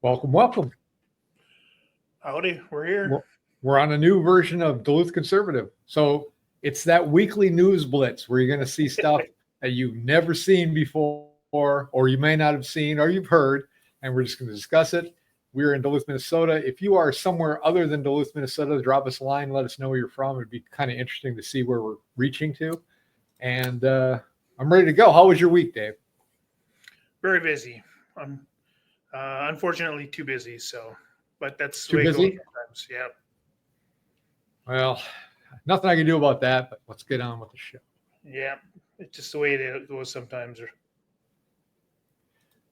Welcome, welcome. Howdy, we're here. We're on a new version of Duluth Conservative. So it's that weekly news blitz where you're going to see stuff that you've never seen before, or you may not have seen, or you've heard, and we're just going to discuss it. We're in Duluth, Minnesota. If you are somewhere other than Duluth, Minnesota, drop us a line, let us know where you're from. It'd be kind of interesting to see where we're reaching to. And I'm ready to go. How was your week, Dave? Very busy. I'm unfortunately too busy, but that's too busy sometimes. Yeah. Well, nothing I can do about that, but let's get on with the show. Yeah, it's just the way it goes sometimes.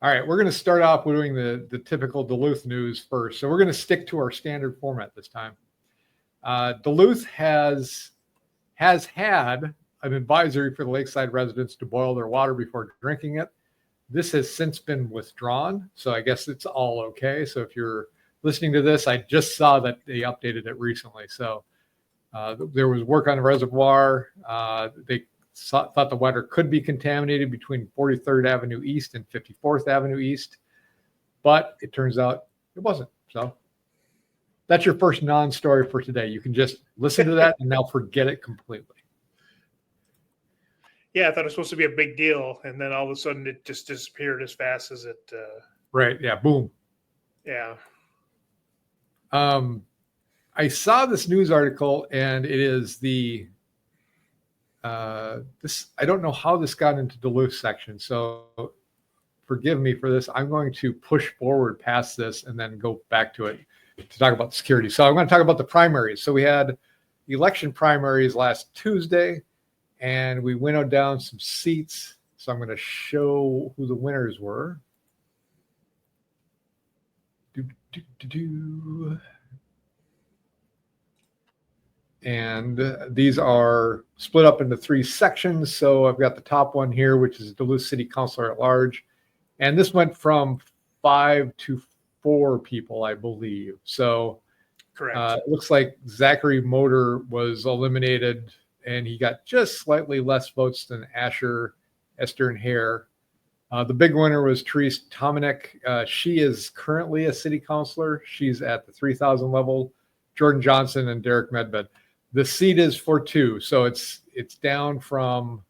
All right, we're going to start off with doing the typical Duluth news first. So we're going to stick to our standard format this time. Duluth has had an advisory for the lakeside residents to boil their water before drinking it. This has since been withdrawn, so I guess it's all okay. So if you're listening to this, I just saw that they updated it recently. So there was work on the reservoir. They thought the water could be contaminated between 43rd Avenue East and 54th Avenue East, but it turns out it wasn't. So that's your first non-story for today. You can just listen to that and now forget it completely. Yeah, I thought it was supposed to be a big deal, and then all of a sudden it just disappeared as fast as it. Right. Yeah. Boom. Yeah. I saw this news article, and it is the this. I don't know how this got into Duluth section, so forgive me for this. I'm going to push forward past this and then go back to it to talk about security. So I'm going to talk about the primaries. So we had election primaries last Tuesday, and we winnowed down some seats. So I'm going to show who the winners were. And these are split up into three sections. So I've got the top one here, which is Duluth City Council at large. And this went from 5 to 4 people, I believe. So correct. It looks like Zachary Motor was eliminated, and he got just slightly less votes than Asher, Esther, and Hare. The big winner was Therese Tomanek. She is currently a city councilor. She's at the 3,000 level. Jordan Johnson and Derek Medved. The seat is for 2, so it's down from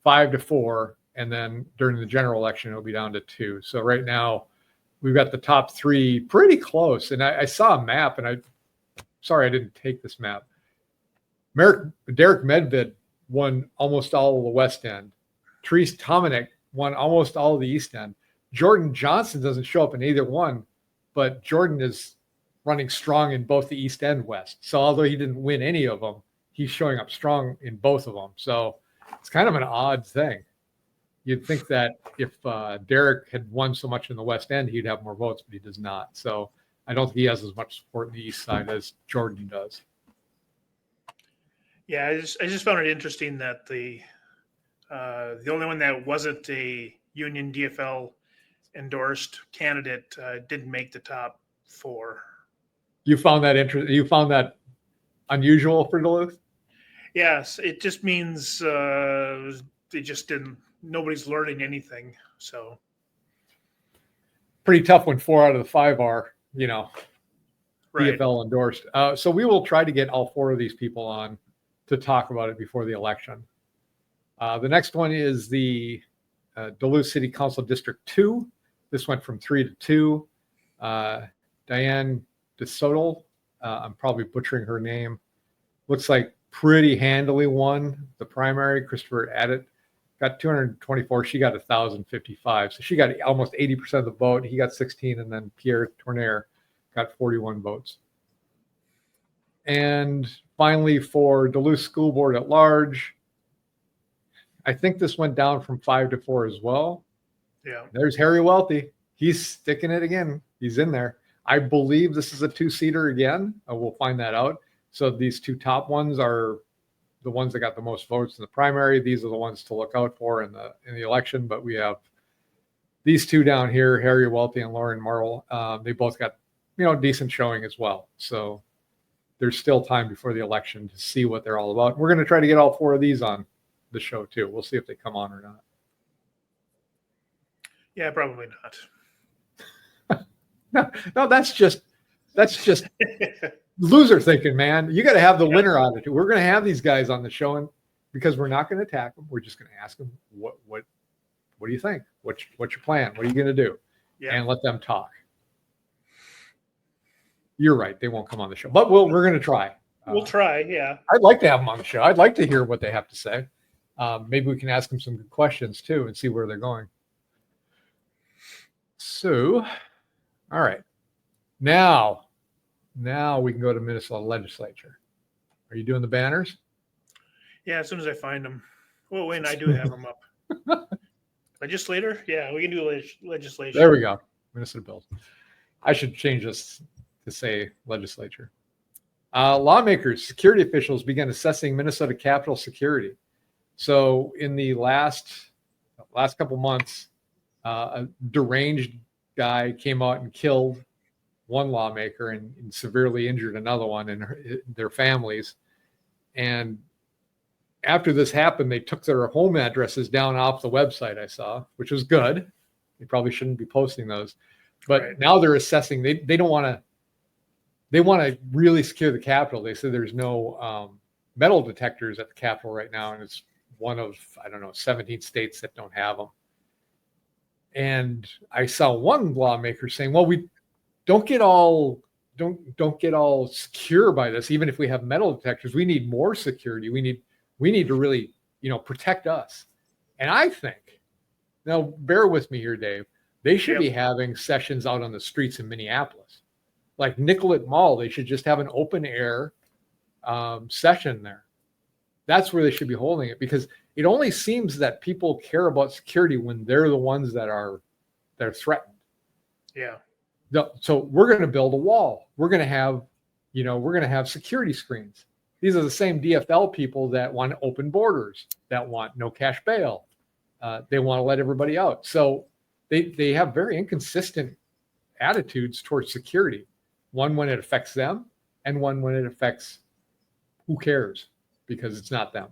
5 to 4, and then during the general election it'll be down to 2. So right now we've got the top 3 pretty close. And I saw a map, and sorry I didn't take this map. Derek Medved won almost all of the West End. Therese Tomanek won almost all of the East End. Jordan Johnson doesn't show up in either one, but Jordan is running strong in both the East and West. So although he didn't win any of them, he's showing up strong in both of them. So it's kind of an odd thing. You'd think that if Derek had won so much in the West End, he'd have more votes, but he does not. So I don't think he has as much support in the East side as Jordan does. Yeah, I just found it interesting that the only one that wasn't a union DFL endorsed candidate didn't make the top 4. You found that interesting? You found that unusual for Duluth? Yes, it just means they just didn't. Nobody's learning anything. So pretty tough when 4 out of the 5 are, right. DFL endorsed. So we will try to get all 4 of these people on to talk about it before the election. The next one is the Duluth City Council District 2. This went from 3 to 2. Diane DeSoto, I'm probably butchering her name. Looks like pretty handily won the primary. Christopher Addett got 224. She got 1,055. So she got almost 80% of the vote. He got 16, and then Pierre Tournaire got 41 votes. And finally, for Duluth School Board at large, I think this went down from 5 to 4 as well. Yeah. There's Harry Welty. He's sticking it again. He's in there. I believe this is a 2-seater again. We'll find that out. So these 2 top ones are the ones that got the most votes in the primary. These are the ones to look out for in the election. But we have these 2 down here, Harry Welty and Lauren Marl. They both got decent showing as well. So there's still time before the election to see what they're all about. We're going to try to get all 4 of these on the show too. We'll see if they come on or not. Yeah, probably not. No, that's just loser thinking, man. You got to have the winner on it. We're going to have these guys on the show, and because we're not going to attack them, we're just going to ask them what do you think? What's your plan? What are you going to do? Yeah. And let them talk. You're right. They won't come on the show, but we're going to try. We'll try. Yeah. I'd like to have them on the show. I'd like to hear what they have to say. Maybe we can ask them some good questions too and see where they're going. So, all right. Now we can go to Minnesota legislature. Are you doing the banners? Yeah, as soon as I find them. Oh, wait, I do have them up. Legislator? Yeah, we can do legislation. There we go. Minnesota bills. I should change this to say legislature. Lawmakers, security officials began assessing Minnesota Capitol security. So in the last couple months, a deranged guy came out and killed one lawmaker and severely injured another one and their families. And after this happened, they took their home addresses down off the website, I saw, which was good. They probably shouldn't be posting those. But now they're assessing. They don't want to. They want to really secure the Capitol. They said there's no metal detectors at the Capitol right now, and it's one of 17 states that don't have them. And I saw one lawmaker saying, "Well, we don't get all secure by this. Even if we have metal detectors, we need more security. We need to really protect us." And I think, now bear with me here, Dave. They should be having sessions out on the streets in Minneapolis, like Nicollet Mall. They should just have an open air session there. That's where they should be holding it, because it only seems that people care about security when they're the ones that are threatened. Yeah. So we're going to build a wall. We're going to have security screens. These are the same DFL people that want open borders, that want no cash bail. They want to let everybody out. So they have very inconsistent attitudes towards security. One when it affects them, and one when it affects who cares, because it's not them.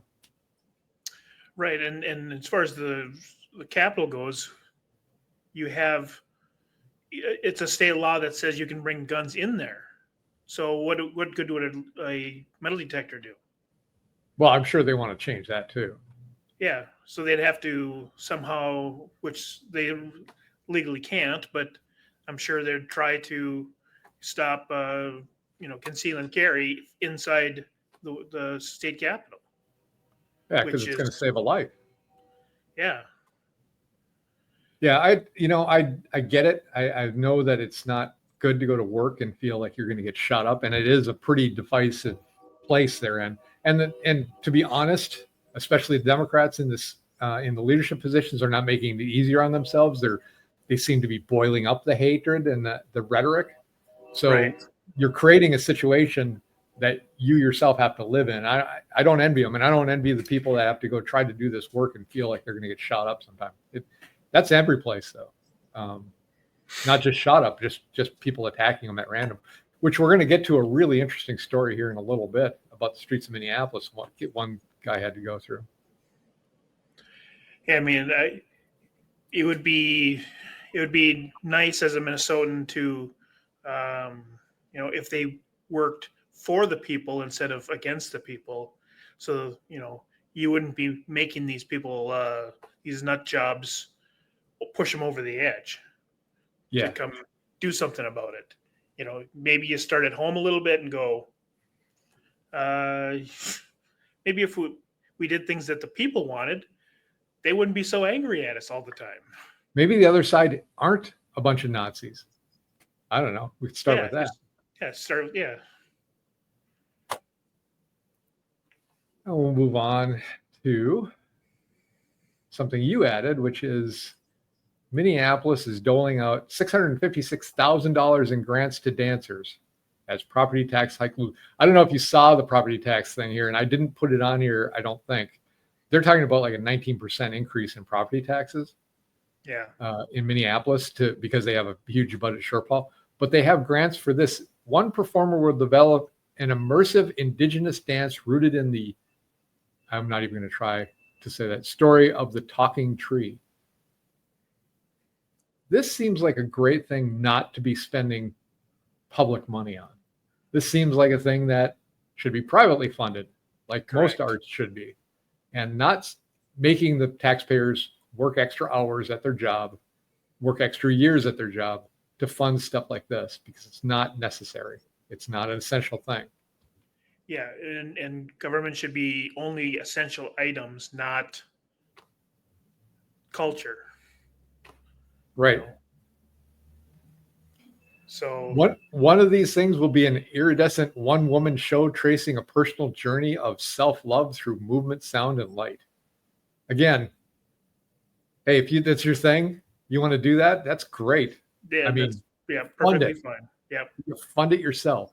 Right. And as far as the Capitol goes, it's a state law that says you can bring guns in there. So what good would a metal detector do? Well, I'm sure they want to change that too. Yeah. So they'd have to somehow, which they legally can't, but I'm sure they'd try to stop, conceal and carry inside the state capitol. Yeah, because it's going to save a life. Yeah. Yeah, I get it. I know that it's not good to go to work and feel like you're going to get shot up, and it is a pretty divisive place they're in. And to be honest, especially the Democrats in the leadership positions are not making it easier on themselves. They seem to be boiling up the hatred and the rhetoric. So you're creating a situation that you yourself have to live in. I don't envy them, and I don't envy the people that have to go try to do this work and feel like they're going to get shot up sometime. That's every place, though. Not just shot up, just people attacking them at random, which we're going to get to a really interesting story here in a little bit about the streets of Minneapolis. One guy had to go through. Yeah, I mean, it would be nice as a Minnesotan to, if they worked for the people instead of against the people. So, you wouldn't be making these people, these nut jobs, push them over the edge. Yeah. To come do something about it. Maybe you start at home a little bit and go, maybe if we did things that the people wanted, they wouldn't be so angry at us all the time. Maybe the other side aren't a bunch of Nazis. I don't know. We could start with that. Yeah. And we'll move on to something you added, which is Minneapolis is doling out $656,000 in grants to dancers as property tax hike. I don't know if you saw the property tax thing here, and I didn't put it on here, I don't think. They're talking about like a 19% increase in property taxes. Yeah. In Minneapolis because they have a huge budget shortfall. But they have grants for this. One performer will develop an immersive indigenous dance rooted in the, I'm not even going to try to say that, story of the talking tree. this seems like a great thing not to be spending public money on. This seems like a thing that should be privately funded, like most Correct. arts should be, and not making the taxpayers work extra hours at their job, work extra years at their job to fund stuff like this, because it's not necessary. It's not an essential thing. Yeah, and government should be only essential items, not culture. Right. know. So One of these things will be an iridescent one-woman show tracing a personal journey of self-love through movement, sound, and light. Again, hey, if that's your thing, you want to do that, that's great. yeah, I mean, that's fund perfectly it. fine. Yep. You fund it yourself.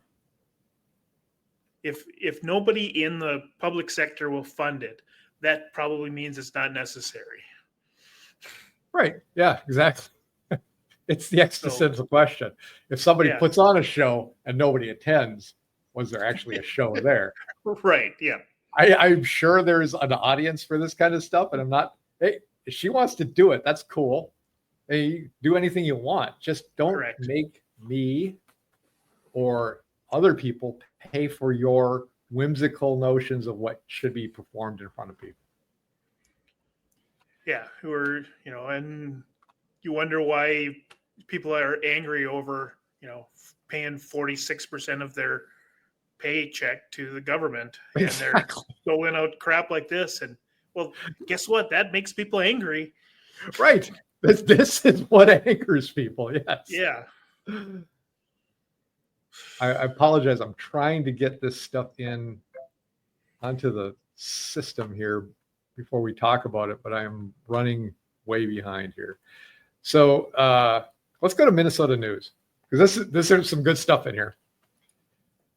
If nobody in the public sector will fund it, that probably means it's not necessary. Right. Yeah, exactly. It's the existential question. If somebody Yeah. puts on a show and nobody attends, was there actually a show there? Right. Yeah. I'm sure there's an audience for this kind of stuff, and I'm not. Hey, if she wants to do it, that's cool. Hey, do anything you want. Just don't Correct. make me or other people pay for your whimsical notions of what should be performed in front of people. Yeah. Who are, and you wonder why people are angry over, paying 46% of their paycheck to the government, and they're going out crap like this. And well, guess what? That makes people angry. Right. This is what angers people. Yes. Yeah. I apologize. I'm trying to get this stuff in onto the system here before we talk about it, but I am running way behind here. So let's go to Minnesota news, because this is some good stuff in here.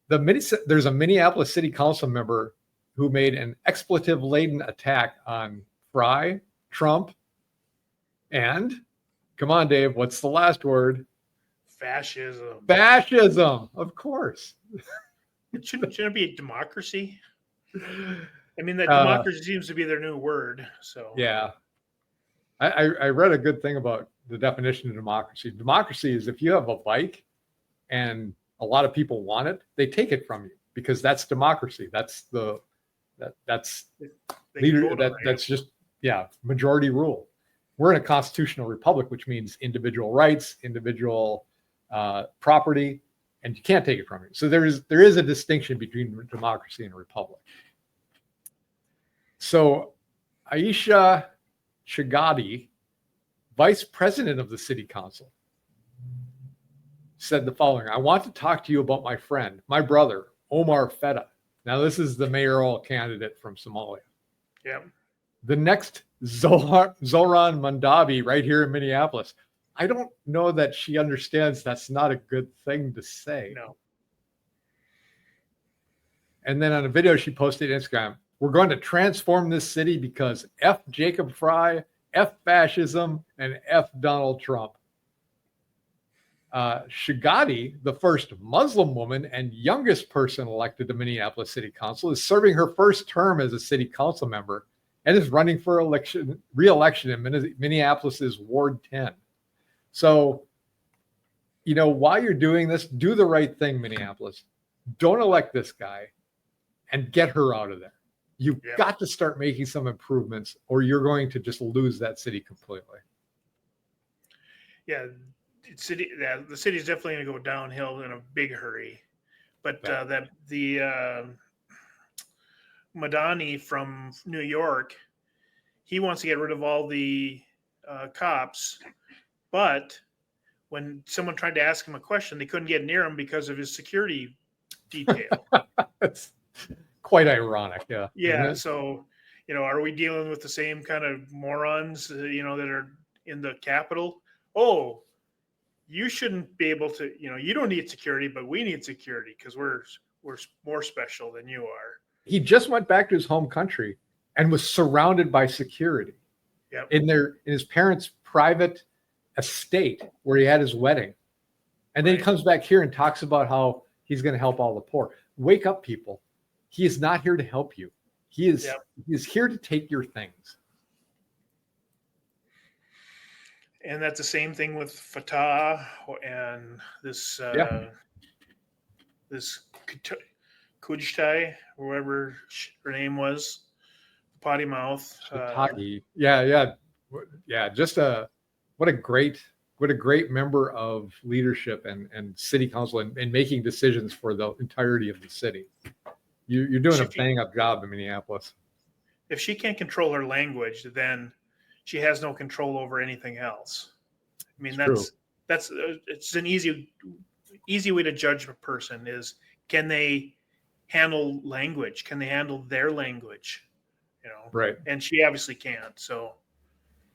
There's a Minneapolis City Council member who made an expletive-laden attack on Fry, Trump, and come on, Dave, what's the last word? Fascism. Fascism, of course. It shouldn't be a democracy. I mean, that democracy seems to be their new word. So yeah, I read a good thing about the definition of democracy. Democracy is if you have a bike and a lot of people want it, they take it from you, because that's democracy. That's leader. That's just majority rule. We're in a constitutional republic, which means individual rights, individual property, and you can't take it from you. So there is a distinction between democracy and a republic. So Aisha Shagadi, vice president of the city council, said the following: I want to talk to you about my friend, my brother, Omar Fateh. Now, this is the mayoral candidate from Somalia. Yeah. The next Zoran Mandabi right here in Minneapolis. I don't know that she understands that's not a good thing to say. No. And then on a video she posted on Instagram, we're going to transform this city because F Jacob Fry, F fascism, and F Donald Trump. Shagadi, the first Muslim woman and youngest person elected to Minneapolis City Council, is serving her first term as a city council member and is running for re-election in Minneapolis's Ward 10. So, while you're doing this, do the right thing, Minneapolis. Don't elect this guy and get her out of there. You've got to start making some improvements, or you're going to just lose that city completely. Yeah. The city is definitely going to go downhill in a big hurry, but the Madani from New York, he wants to get rid of all the cops, but when someone tried to ask him a question, they couldn't get near him because of his security detail. That's quite ironic. Yeah. Yeah. So, are we dealing with the same kind of morons, that are in the Capitol? Oh, you shouldn't be able to, you don't need security, but we need security because we're more special than you are. He just went back to his home country and was surrounded by security. Yep. In his parents' private estate where he had his wedding. And then he comes back here and talks about how he's going to help all the poor. Wake up, people. He is not here to help you. He is here to take your things. And that's the same thing with Fateh and this Yeah. this Kujtai, whoever her name was, potty mouth. Shiitake. Yeah. Just what a great member of leadership and city council and making decisions for the entirety of the city. You're doing a bang up job in Minneapolis. If she can't control her language, then she has no control over anything else. I mean, that's it's an easy way to judge a person is, can they handle language? Can they handle their language? Right. And she obviously can't. So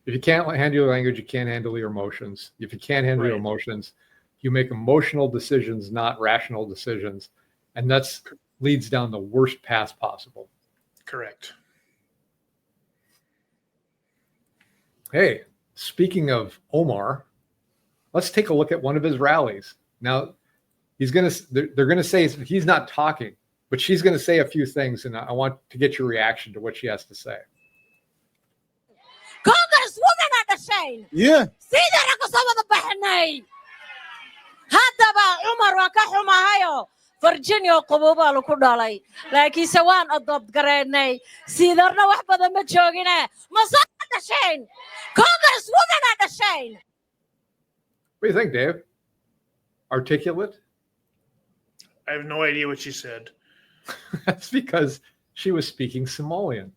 if you can't handle your language, you can't handle your emotions. If you can't handle your emotions, you make emotional decisions, not rational decisions. And that's leads down the worst path possible. Correct. Hey, speaking of Omar, let's take a look at one of his rallies. Now, they're going to say he's not talking, but she's going to say a few things, and I want to get your reaction to what she has to say. Congresswoman at the Shane. Yeah. Sida na kasama bahanay. Haddaba Umar waa ka xumahayo. Virginia qaboobaa lagu dhalay. Laakiinse waan adopt gareynay. Sidarna wax badan ma joogine. Masoo at the Shane. Congresswoman at the Shane. What do you think, Dave? Articulate? I have no idea what she said. That's because she was speaking Somalian.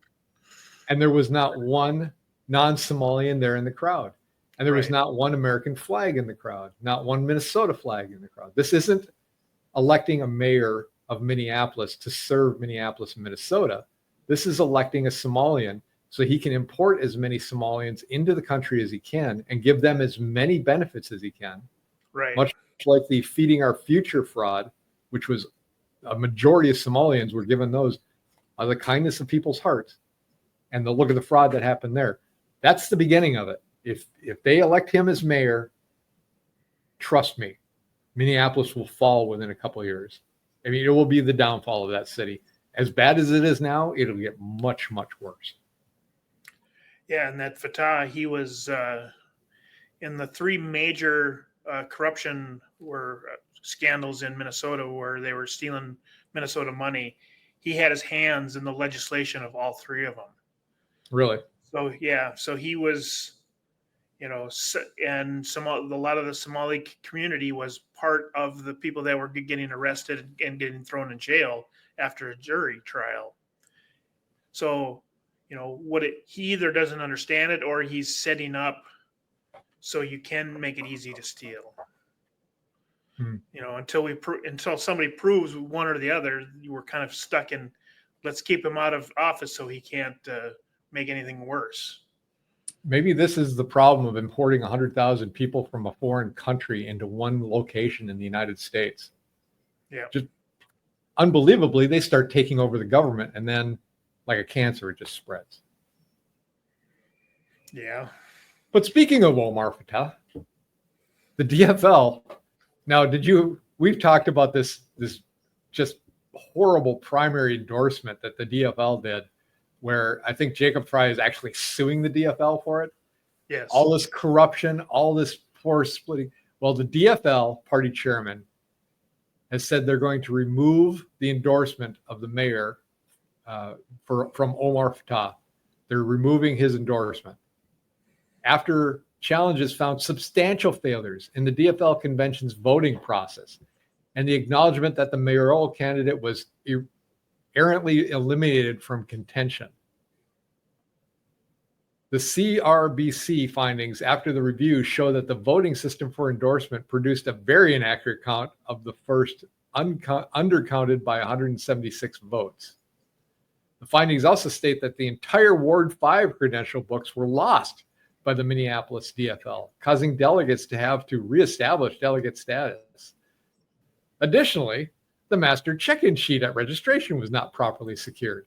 And there was not one non-Somalian there in the crowd. And there was not one American flag in the crowd, not one Minnesota flag in the crowd. This isn't electing a mayor of Minneapolis to serve Minneapolis and Minnesota. This is electing a Somalian so he can import as many Somalians into the country as he can and give them as many benefits as he can. Right. Much like the Feeding Our Future fraud, which was a majority of Somalians were given those out of the kindness of people's hearts. And the look at the fraud that happened there. That's the beginning of it. If they elect him as mayor, trust me, Minneapolis will fall within a couple of years. I mean, it will be the downfall of that city. As bad as it is now, it'll get much, much worse. Yeah, and that Fateh, he was in the three major corruption scandals in Minnesota where they were stealing Minnesota money. He had his hands in the legislation of all three of them. Really? So yeah, so he was, and a lot of the Somali community was part of the people that were getting arrested and getting thrown in jail after a jury trial. So, he either doesn't understand it or he's setting up so you can make it easy to steal. Until somebody proves one or the other, we're kind of stuck in, let's keep him out of office so he can't make anything worse. Maybe this is the problem of importing 100,000 people from a foreign country into one location in the United States. Yeah. Just unbelievably, they start taking over the government, and then, like a cancer, it just spreads. Yeah. But speaking of Omar Fateh, the DFL. Now, we've talked about this just horrible primary endorsement that the DFL did, where I think Jacob Fry is actually suing the DFL for it. Yes. All this corruption, all this poor splitting. Well, the DFL party chairman has said they're going to remove the endorsement of the mayor from Omar Fateh. They're removing his endorsement after challenges found substantial failures in the DFL convention's voting process and the acknowledgement that the mayoral candidate was errantly eliminated from contention. The CRBC findings after the review show that the voting system for endorsement produced a very inaccurate count of the first, undercounted by 176 votes. The findings also state that the entire Ward 5 credential books were lost by the Minneapolis DFL, causing delegates to have to reestablish delegate status. Additionally, the master check-in sheet at registration was not properly secured.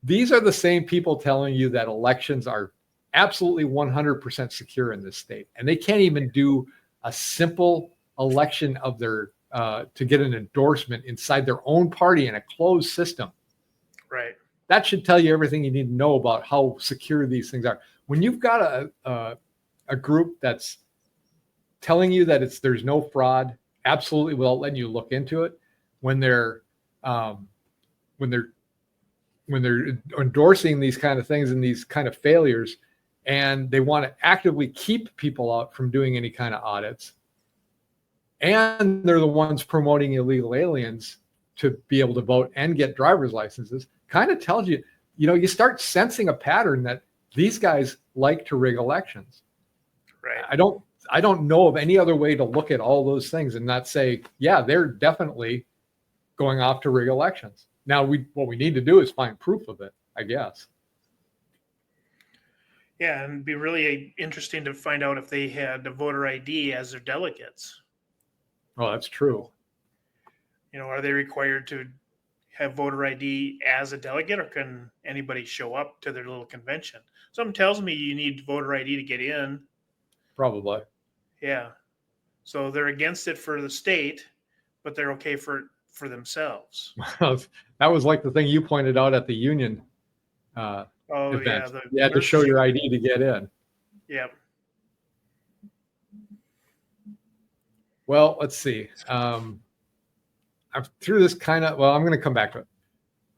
These are the same people telling you that elections are absolutely 100% secure in this state, and they can't even do a simple election of their to get an endorsement inside their own party in a closed system. Right. That should tell you everything you need to know about how secure these things are. When you've got a a group that's telling you that there's no fraud, absolutely without letting you look into it, when they're endorsing these kind of things and these kind of failures, and they want to actively keep people out from doing any kind of audits, and they're the ones promoting illegal aliens to be able to vote and get driver's licenses, kind of tells you, you start sensing a pattern that these guys like to rig elections. Right. I don't know of any other way to look at all those things and not say, yeah, they're definitely going off to rig elections. Now, what we need to do is find proof of it, I guess. Yeah, and it'd be really interesting to find out if they had the voter ID as their delegates. Oh, that's true. Are they required to have voter ID as a delegate, or can anybody show up to their little convention? Something tells me you need voter ID to get in. Probably. Yeah. So they're against it for the state, but they're okay for themselves. That was like the thing you pointed out at the union event. Yeah. You had to show your ID to get in. Yep. Well, let's see. I'm through this I'm going to come back to it.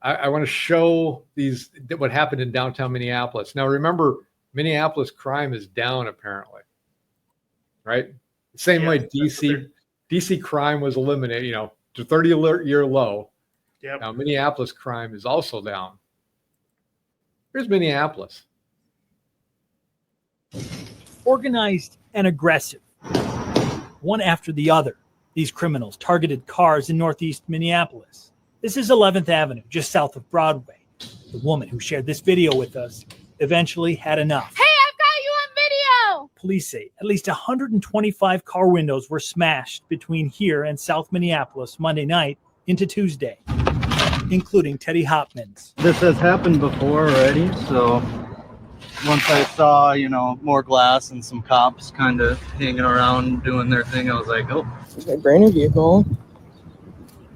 I want to show what happened in downtown Minneapolis. Now, remember, Minneapolis crime is down apparently, right? Same way DC crime was eliminated, to 30-year low. Yep. Now, Minneapolis crime is also down. Here's Minneapolis. Organized and aggressive. One after the other, these criminals targeted cars in northeast Minneapolis. This is 11th Avenue, just south of Broadway. The woman who shared this video with us eventually had enough. Hey, I've got you on video! Police say at least 125 car windows were smashed between here and South Minneapolis Monday night into Tuesday, including Teddy Hopman's. This has happened before already, so once I saw, more glass and some cops kind of hanging around doing their thing, I was like, oh. There's my brand new vehicle.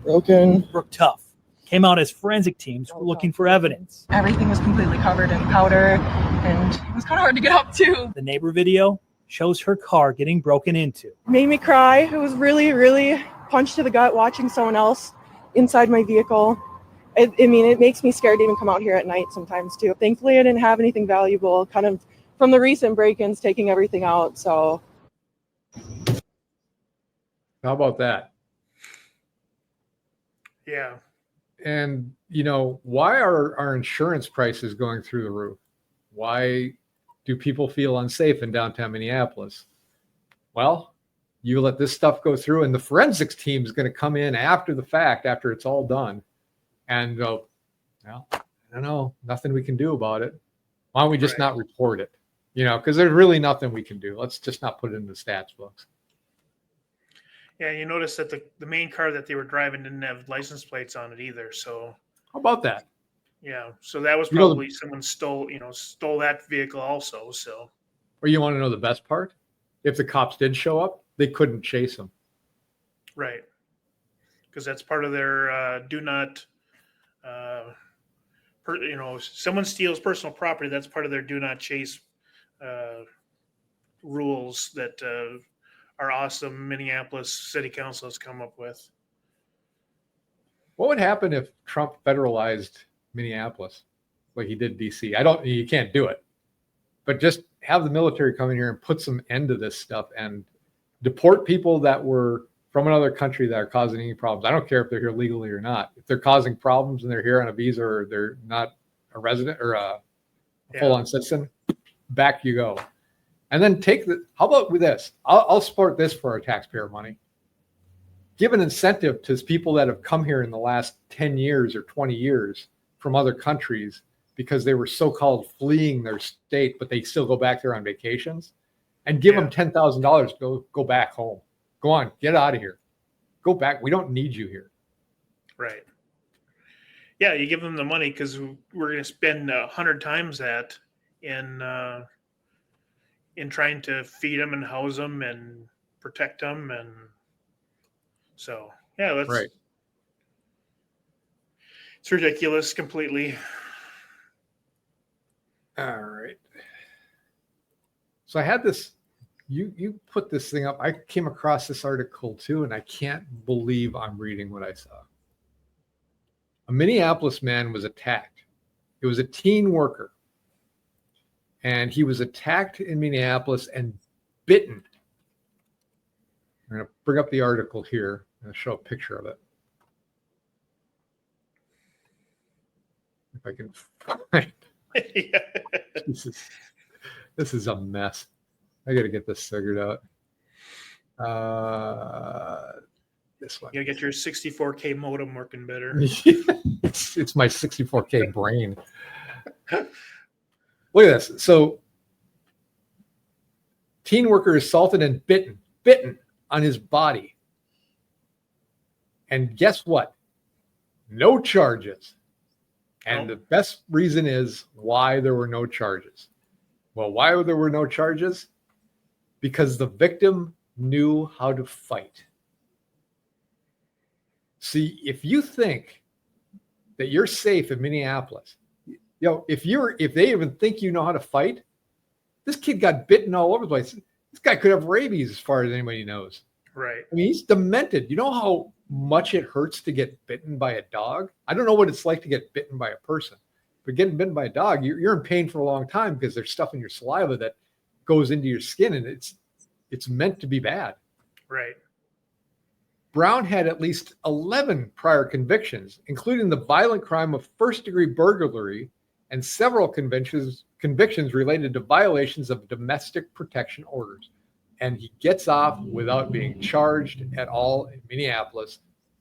Broken. Brooke Tuff came out as forensic teams were looking for evidence. Everything was completely covered in powder, and it was kind of hard to get up to. The neighbor video shows her car getting broken into. It made me cry. It was really, really punched to the gut watching someone else inside my vehicle. It makes me scared to even come out here at night sometimes too. Thankfully, I didn't have anything valuable kind of from the recent break-ins, taking everything out. So How about that? Yeah. And, why are our insurance prices going through the roof? Why do people feel unsafe in downtown Minneapolis? Well, you let this stuff go through, and the forensics team is going to come in after the fact, after it's all done, and go, well, I don't know, nothing we can do about it. Why don't we just not report it? Because there's really nothing we can do. Let's just not put it in the stats books. Yeah, you notice that the main car that they were driving didn't have license plates on it either. So How about that? yeah, so that was probably someone stole that vehicle also. So, Or you want to know the best part? If the cops did show up, they couldn't chase them. right, because that's part of their do not. Someone steals personal property. That's part of their do not chase rules that our awesome Minneapolis City Council has come up with. What would happen if Trump federalized Minneapolis like he did DC? You can't do it, but just have the military come in here and put some end to this stuff and deport people that were from another country that are causing any problems. I don't care if they're here legally or not. If they're causing problems and they're here on a visa or they're not a resident or a full-on citizen, back you go. And then how about with this? I'll support this for our taxpayer money. Give an incentive to people that have come here in the last 10 years or 20 years from other countries because they were so-called fleeing their state, but they still go back there on vacations, and give them $10,000 to go back home. Go on, get out of here. Go back. We don't need you here. Right. Yeah, you give them the money because we're going to spend 100 times that in trying to feed them and house them and protect them, and so that's right. It's ridiculous completely. All right. So I had this You put this thing up. I came across this article too, and I can't believe I'm reading what I saw. A Minneapolis man was attacked. It was a teen worker, and he was attacked in Minneapolis and bitten. I'm going to bring up the article here and show a picture of it. If I can find. Yeah. This is a mess. I got to get this figured out. This one. You gotta get your 64K modem working better. It's my 64K brain. Look at this. So, teen worker assaulted and bitten on his body. And guess what? No charges. And the best reason is why there were no charges. Well, why there were no charges? Because the victim knew how to fight. See, if you think that you're safe in Minneapolis, if they even think you know how to fight, this kid got bitten all over the place. This guy could have rabies as far as anybody knows. Right. I mean, he's demented. You know how much it hurts to get bitten by a dog? I don't know what it's like to get bitten by a person, but getting bitten by a dog, you're in pain for a long time because there's stuff in your saliva that goes into your skin, and it's meant to be bad. Right. Brown had at least 11 prior convictions, including the violent crime of first-degree burglary and several convictions related to violations of domestic protection orders. And he gets off without being charged at all in Minneapolis.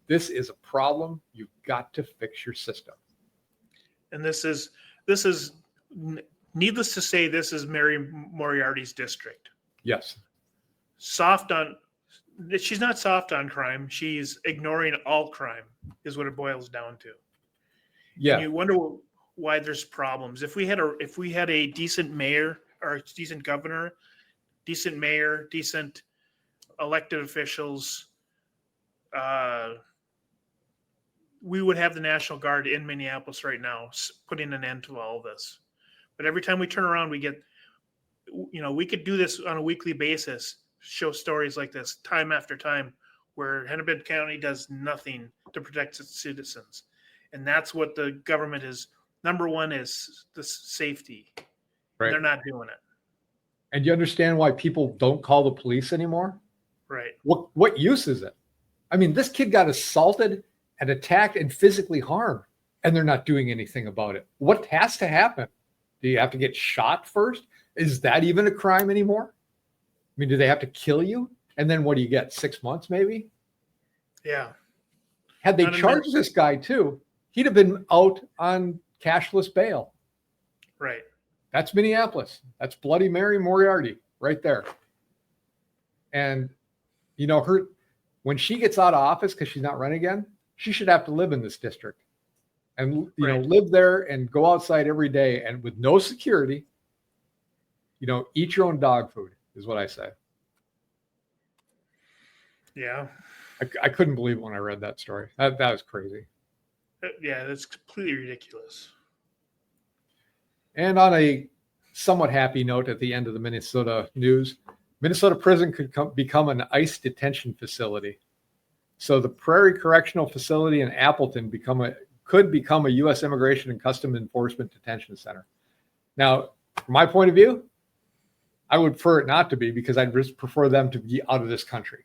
This is a problem. You've got to fix your system. And this is needless to say, this is Mary Moriarty's district. Yes. She's not soft on crime. She's ignoring all crime is what it boils down to. Yeah. And you wonder why there's problems. If we had a decent mayor or decent governor, decent mayor, decent elected officials, we would have the National Guard in Minneapolis right now, putting an end to all of this. But every time we turn around, we could do this on a weekly basis, show stories like this time after time, where Hennepin County does nothing to protect its citizens. And that's what the government is. Number one is the safety. Right. They're not doing it. And you understand why people don't call the police anymore? Right. What use is it? I mean, this kid got assaulted and attacked and physically harmed, and they're not doing anything about it. What has to happen? Do you have to get shot first? Is that even a crime anymore? I mean, do they have to kill you? And then what do you get? 6 months maybe? Yeah. Had they charged this guy too, he'd have been out on cashless bail. Right. That's Minneapolis. That's Bloody Mary Moriarty right there. And, when she gets out of office because she's not running again, she should have to live in this district and, live there and go outside every day and with no security, eat your own dog food is what I say. Yeah. I couldn't believe it when I read that story. That was crazy. Yeah, that's completely ridiculous. And on a somewhat happy note at the end of the Minnesota news, Minnesota prison could become an ICE detention facility. So the Prairie Correctional Facility in Appleton could become a U.S. Immigration and Customs Enforcement Detention Center. Now, from my point of view, I would prefer it not to be because I'd just prefer them to be out of this country.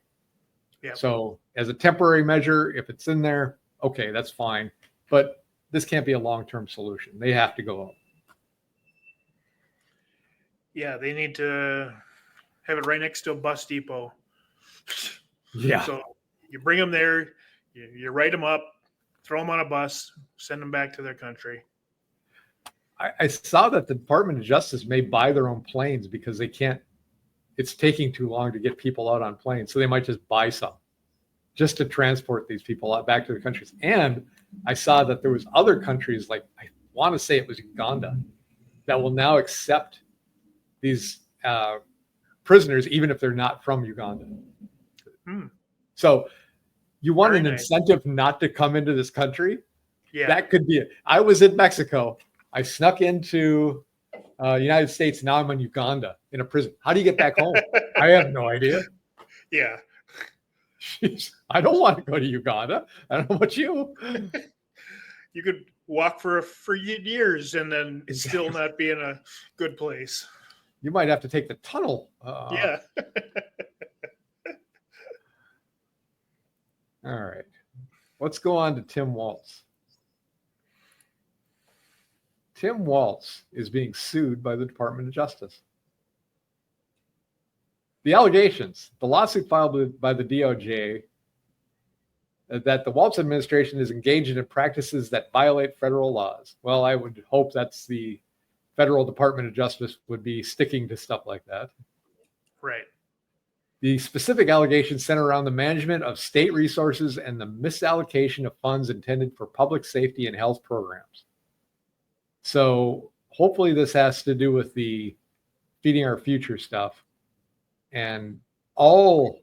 Yeah. So as a temporary measure, if it's in there, okay, that's fine. But this can't be a long-term solution. They have to go out. Yeah, they need to have it right next to a bus depot. Yeah. So you bring them there, you write them up, throw them on a bus, send them back to their country. I saw that the Department of Justice may buy their own planes because they can't, it's taking too long to get people out on planes. So they might just buy some just to transport these people out back to their countries. And I saw that there was other countries, like I want to say it was Uganda, that will now accept these prisoners, even if they're not from Uganda. So you want Very an nice. incentive not to come into this country? Yeah. That could be it. I was in Mexico. I snuck into the United States. Now I'm in Uganda in a prison. How do you get back home? I have no idea. Yeah. I don't want to go to Uganda. I don't know about you. You could walk for years and then still not be in a good place. You might have to take the tunnel. Yeah. All right. Let's go on to Tim Walz. Tim Walz is being sued by the Department of Justice. The allegations, the lawsuit filed by the DOJ, that the Walz administration is engaged in practices that violate federal laws. Well, I would hope that's the federal Department of Justice would be sticking to stuff like that. Right. The specific allegations center around the management of state resources and the misallocation of funds intended for public safety and health programs. So hopefully this has to do with the feeding our future stuff and all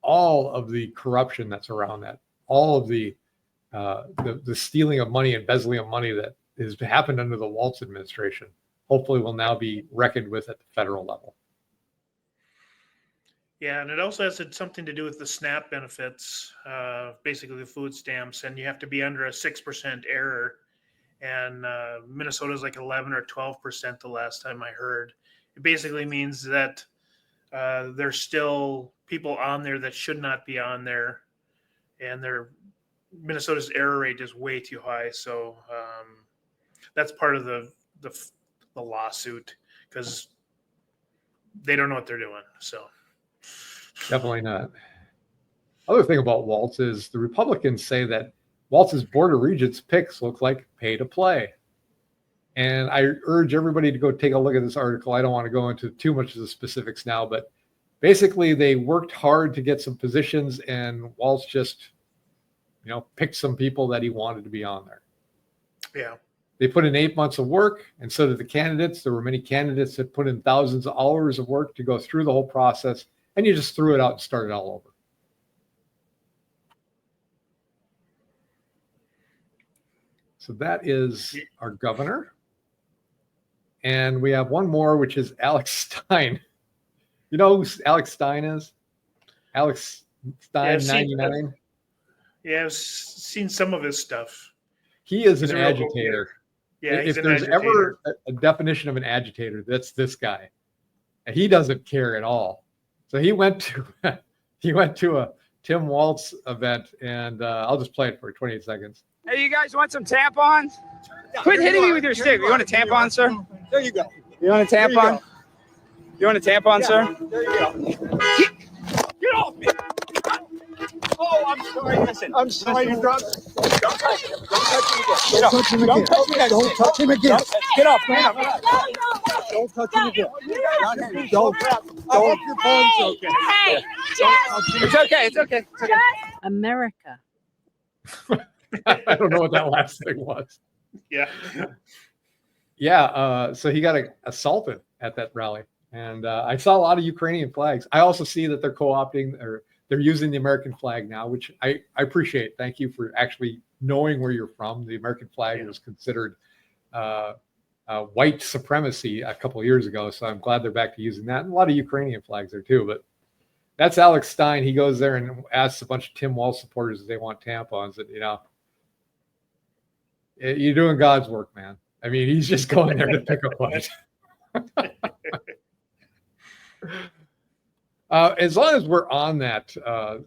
of the corruption that's around that, all of the stealing of money, embezzling of money that has happened under the Walz administration, hopefully will now be reckoned with at the federal level. Yeah, and it also has something to do with the SNAP benefits, basically the food stamps, and you have to be under a 6% error. And Minnesota's like 11 or 12% the last time I heard. It basically means that there's still people on there that should not be on there, and Minnesota's error rate is way too high. So that's part of the lawsuit, because they don't know what they're doing. So definitely not. Other thing about Walz is the Republicans say that Walz's Board of Regents picks look like pay to play. And I urge everybody to go take a look at this article. I don't want to go into too much of the specifics now, but basically they worked hard to get some positions, and Walz just, picked some people that he wanted to be on there. yeah. They put in 8 months of work, and so did the candidates. There were many candidates that put in thousands of hours of work to go through the whole process, and you just threw it out and started all over. So that is our governor. And we have one more, which is Alex Stein. You know who Alex Stein is? Alex Stein, Yeah, 99. Yeah, I've seen some of his stuff. He is He's an a real agitator. Yeah, he's If an there's agitator. ever a definition of an agitator, that's this guy. And he doesn't care at all. So he went to a Tim Walz event, and I'll just play it for 28 seconds. Hey, you guys want some tampons? Quit hitting me with your stick. You want a tampon, sir? There you go. You want a tampon? You want a tampon, sir? There you go. Get off me! Oh, I'm sorry. Listen. I'm sorry you dropped. Don't touch him. Don't touch him again. Don't touch him again. Get off. Don't touch him again. Don't. Don't. Your phone's okay. Hey, It's okay. It's okay. It's okay. America. I don't know what that last thing was. Yeah. Yeah, so he got assaulted at that rally. And I saw a lot of Ukrainian flags. I also see that they're co-opting, or they're using the American flag now, which I appreciate. Thank you for actually knowing where you're from. The American flag was considered white supremacy a couple of years ago, so I'm glad they're back to using that. And a lot of Ukrainian flags there too. But that's Alex Stein. He goes there and asks a bunch of Tim Walz supporters if they want tampons. And you're doing God's work, man. I mean, he's just going there to pick a fight. As long as we're on that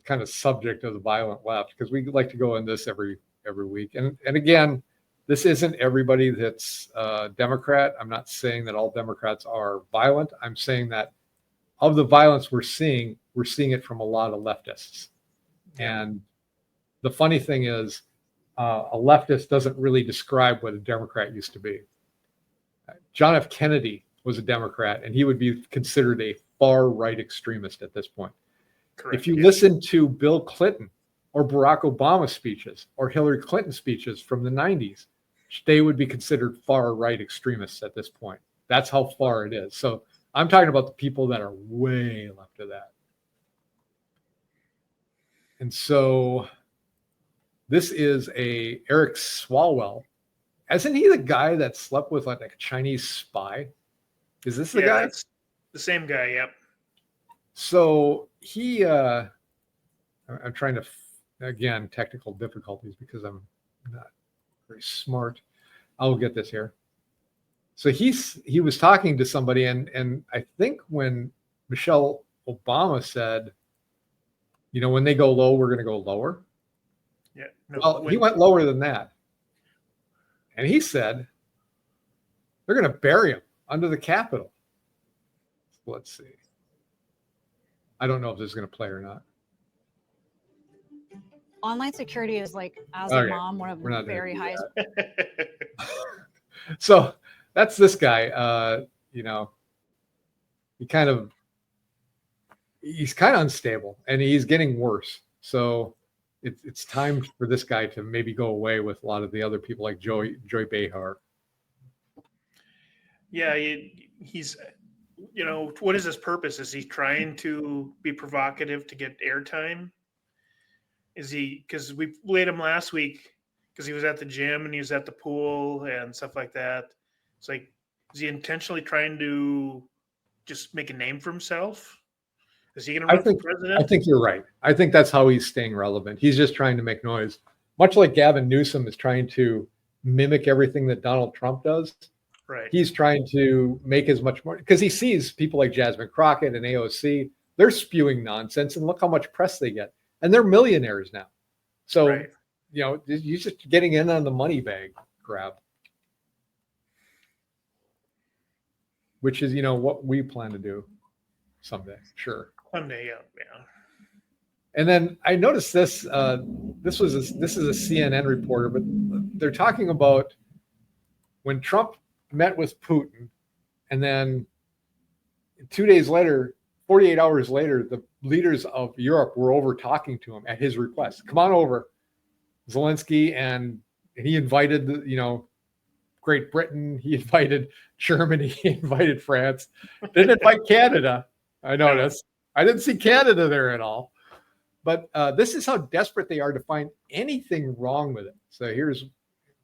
kind of subject of the violent left, because we like to go in this every week. And again, this isn't everybody that's Democrat. I'm not saying that all Democrats are violent. I'm saying that of the violence we're seeing it from a lot of leftists. And the funny thing is, a leftist doesn't really describe what a Democrat used to be. John F. Kennedy was a Democrat, and he would be considered a far-right extremist at this point. Correct. If you listen to Bill Clinton or Barack Obama speeches or Hillary Clinton speeches from the 90s, they would be considered far-right extremists at this point. That's how far it is. So I'm talking about the people that are way left of that. And so this is a Eric Swalwell. Isn't he the guy that slept with like a Chinese spy? Is this the guy? That's the same guy. Yep. So he, I'm trying to, again, technical difficulties because I'm not very smart. I'll get this here. So he was talking to somebody, and I think when Michelle Obama said, you know, when they go low, we're going to go lower. Yeah. No, Well, he went lower than that. And he said, they're going to bury him under the Capitol. Let's see. I don't know if this is going to play or not. Online security is like, as Okay. a mom, one of We're the not gonna very do highest. So that's this guy. You know, he's kind of unstable, and he's getting worse. So it's time for this guy to maybe go away with a lot of the other people like Joy Behar. Yeah, he's, you know, what is his purpose? Is he trying to be provocative to get airtime? Is he, because we played him last week because he was at the gym and he was at the pool and stuff like that. It's like, is he intentionally trying to just make a name for himself? Is he going to run for president? I think you're right. I think that's how he's staying relevant. He's just trying to make noise, much like Gavin Newsom is trying to mimic everything that Donald Trump does. Right. He's trying to make as much money because he sees people like Jasmine Crockett and AOC. They're spewing nonsense, and look how much press they get. And they're millionaires now. So, Right. you know, you're just getting in on the money bag grab, which is, you know, what we plan to do someday. Sure. Someday, yeah. And then I noticed this. This is a CNN reporter, but they're talking about when Trump met with Putin, and then 2 days later, 48 hours later, the leaders of Europe were over talking to him at his request. Come on over, Zelensky, and he invited the, you know, Great Britain. He invited Germany. He invited France. Didn't invite Canada. I noticed. I didn't see Canada there at all. But this is how desperate they are to find anything wrong with it. So here's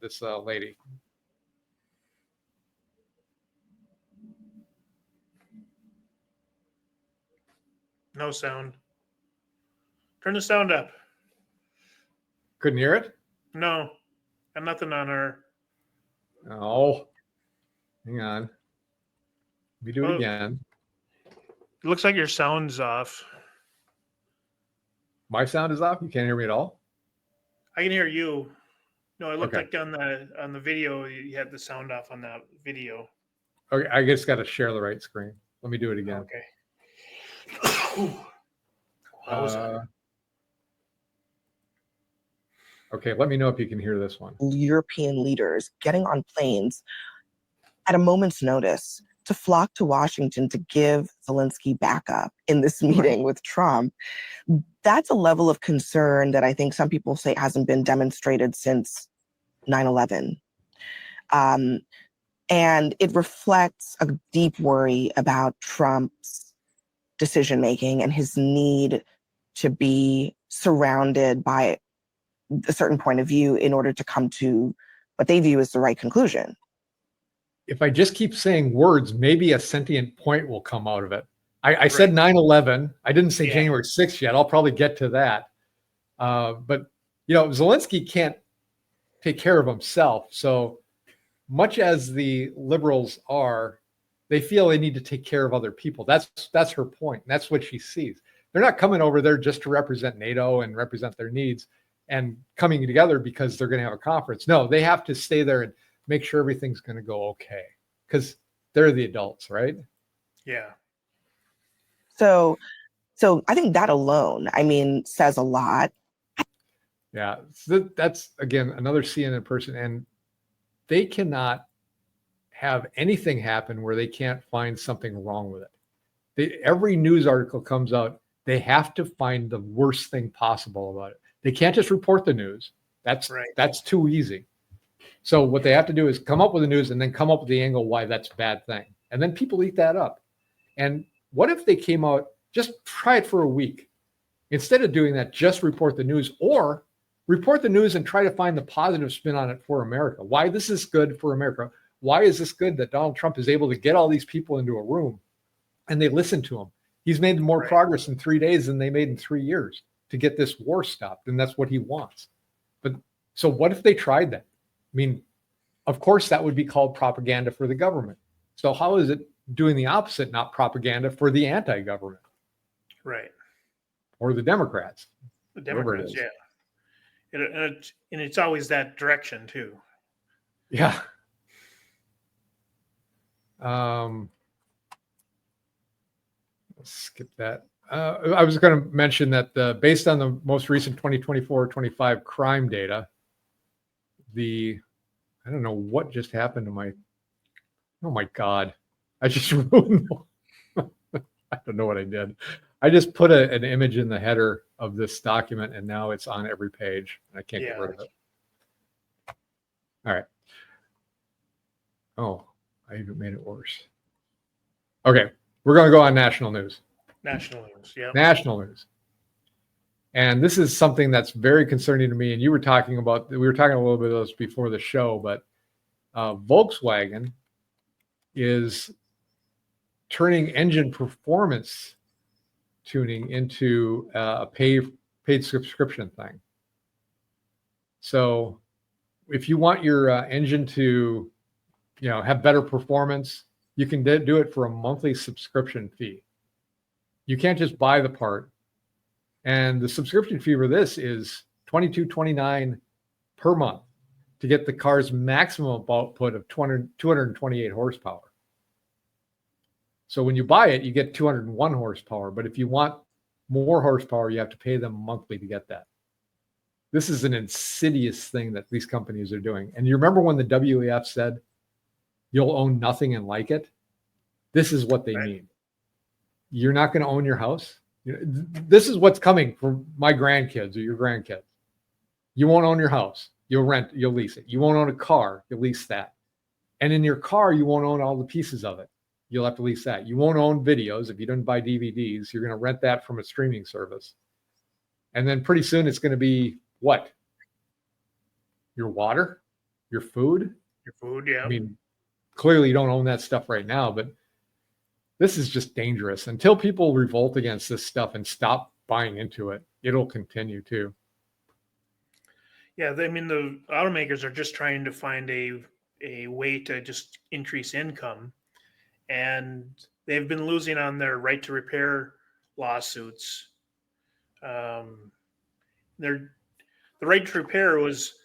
this lady. No sound. Turn the sound up. Couldn't hear it? No, got nothing on her. Oh, hang on. Let me do it again. It looks like your sound's off. My sound is off? You can't hear me at all? I can hear you. No, it looked Okay. like on the video you had the sound off on that video. Okay, I just got to share the right screen. Let me do it again. Okay. Okay, let me know if you can hear this one. European leaders getting on planes at a moment's notice to flock to Washington to give Zelensky backup in this meeting with Trump. That's a level of concern that I think some people say hasn't been demonstrated since 9/11. And it reflects a deep worry about Trump's decision-making and his need to be surrounded by a certain point of view in order to come to what they view as the right conclusion. If I just keep saying words, maybe a sentient point will come out of it. I said 9/11. I didn't say January 6th yet. I'll probably get to that. But, you know, Zelensky can't take care of himself. So much as the liberals are, they feel they need to take care of other people. That's her point. That's what she sees. They're not coming over there just to represent NATO and represent their needs and coming together because they're going to have a conference. No, they have to stay there and make sure everything's going to go okay because they're the adults, right? Yeah. So I think that alone, I mean, says a lot. Yeah, so that's, again, another CNN person, and they cannot have anything happen where they can't find something wrong with it. Every news article comes out, they have to find the worst thing possible about it. They can't just report the news. That's too easy. So what they have to do is come up with the news and then come up with the angle why that's a bad thing. And then people eat that up. And what if they came out, just try it for a week. Instead of doing that, just report the news, or report the news and try to find the positive spin on it for America. Why this is good for America. Why is this good that Donald Trump is able to get all these people into a room and they listen to him He's made more Right. progress in 3 days than they made in 3 years to get this war stopped. And that's what he wants. But so what if they tried that? I mean, of course, that would be called propaganda for the government. So how is it doing the opposite, not propaganda for the anti-government Right. or the Democrats? The Whoever it Democrats, is. yeah. And it's always that direction too. Yeah. Let's skip that. I was going to mention that based on the most recent 2024-25 crime data, I don't know what just happened to oh my God. I just ruined, I don't know what I did. I just put an image in the header of this document and now it's on every page. I can't get rid of it. All right. Oh, I even made it worse. Okay. We're going to go on national news. National news, yeah. National news. And this is something that's very concerning to me. And we were talking a little bit of this before the show, but Volkswagen is turning engine performance tuning into a paid subscription thing. So if you want your engine to, have better performance, you can do it for a monthly subscription fee. You can't just buy the part. And the subscription fee for this is $22.29 per month to get the car's maximum output of 228 horsepower. So when you buy it, you get 201 horsepower. But if you want more horsepower, you have to pay them monthly to get that. This is an insidious thing that these companies are doing. And you remember when the WEF said, you'll own nothing and like it? This is what they mean. You're not going to own your house. This is what's coming for my grandkids or your grandkids. You won't own your house. You'll rent, you'll lease it. You won't own a car. You'll lease that. And in your car, you won't own all the pieces of it. You'll have to lease that. You won't own videos. If you don't buy DVDs, you're going to rent that from a streaming service. And then pretty soon it's going to be what? Your water? Your food? Your food, yeah. I mean, clearly you don't own that stuff right now, but this is just dangerous. Until people revolt against this stuff and stop buying into it, it'll continue too. Yeah, I mean, the automakers are just trying to find a way to just increase income. And they've been losing on their right to repair lawsuits. The right to repair was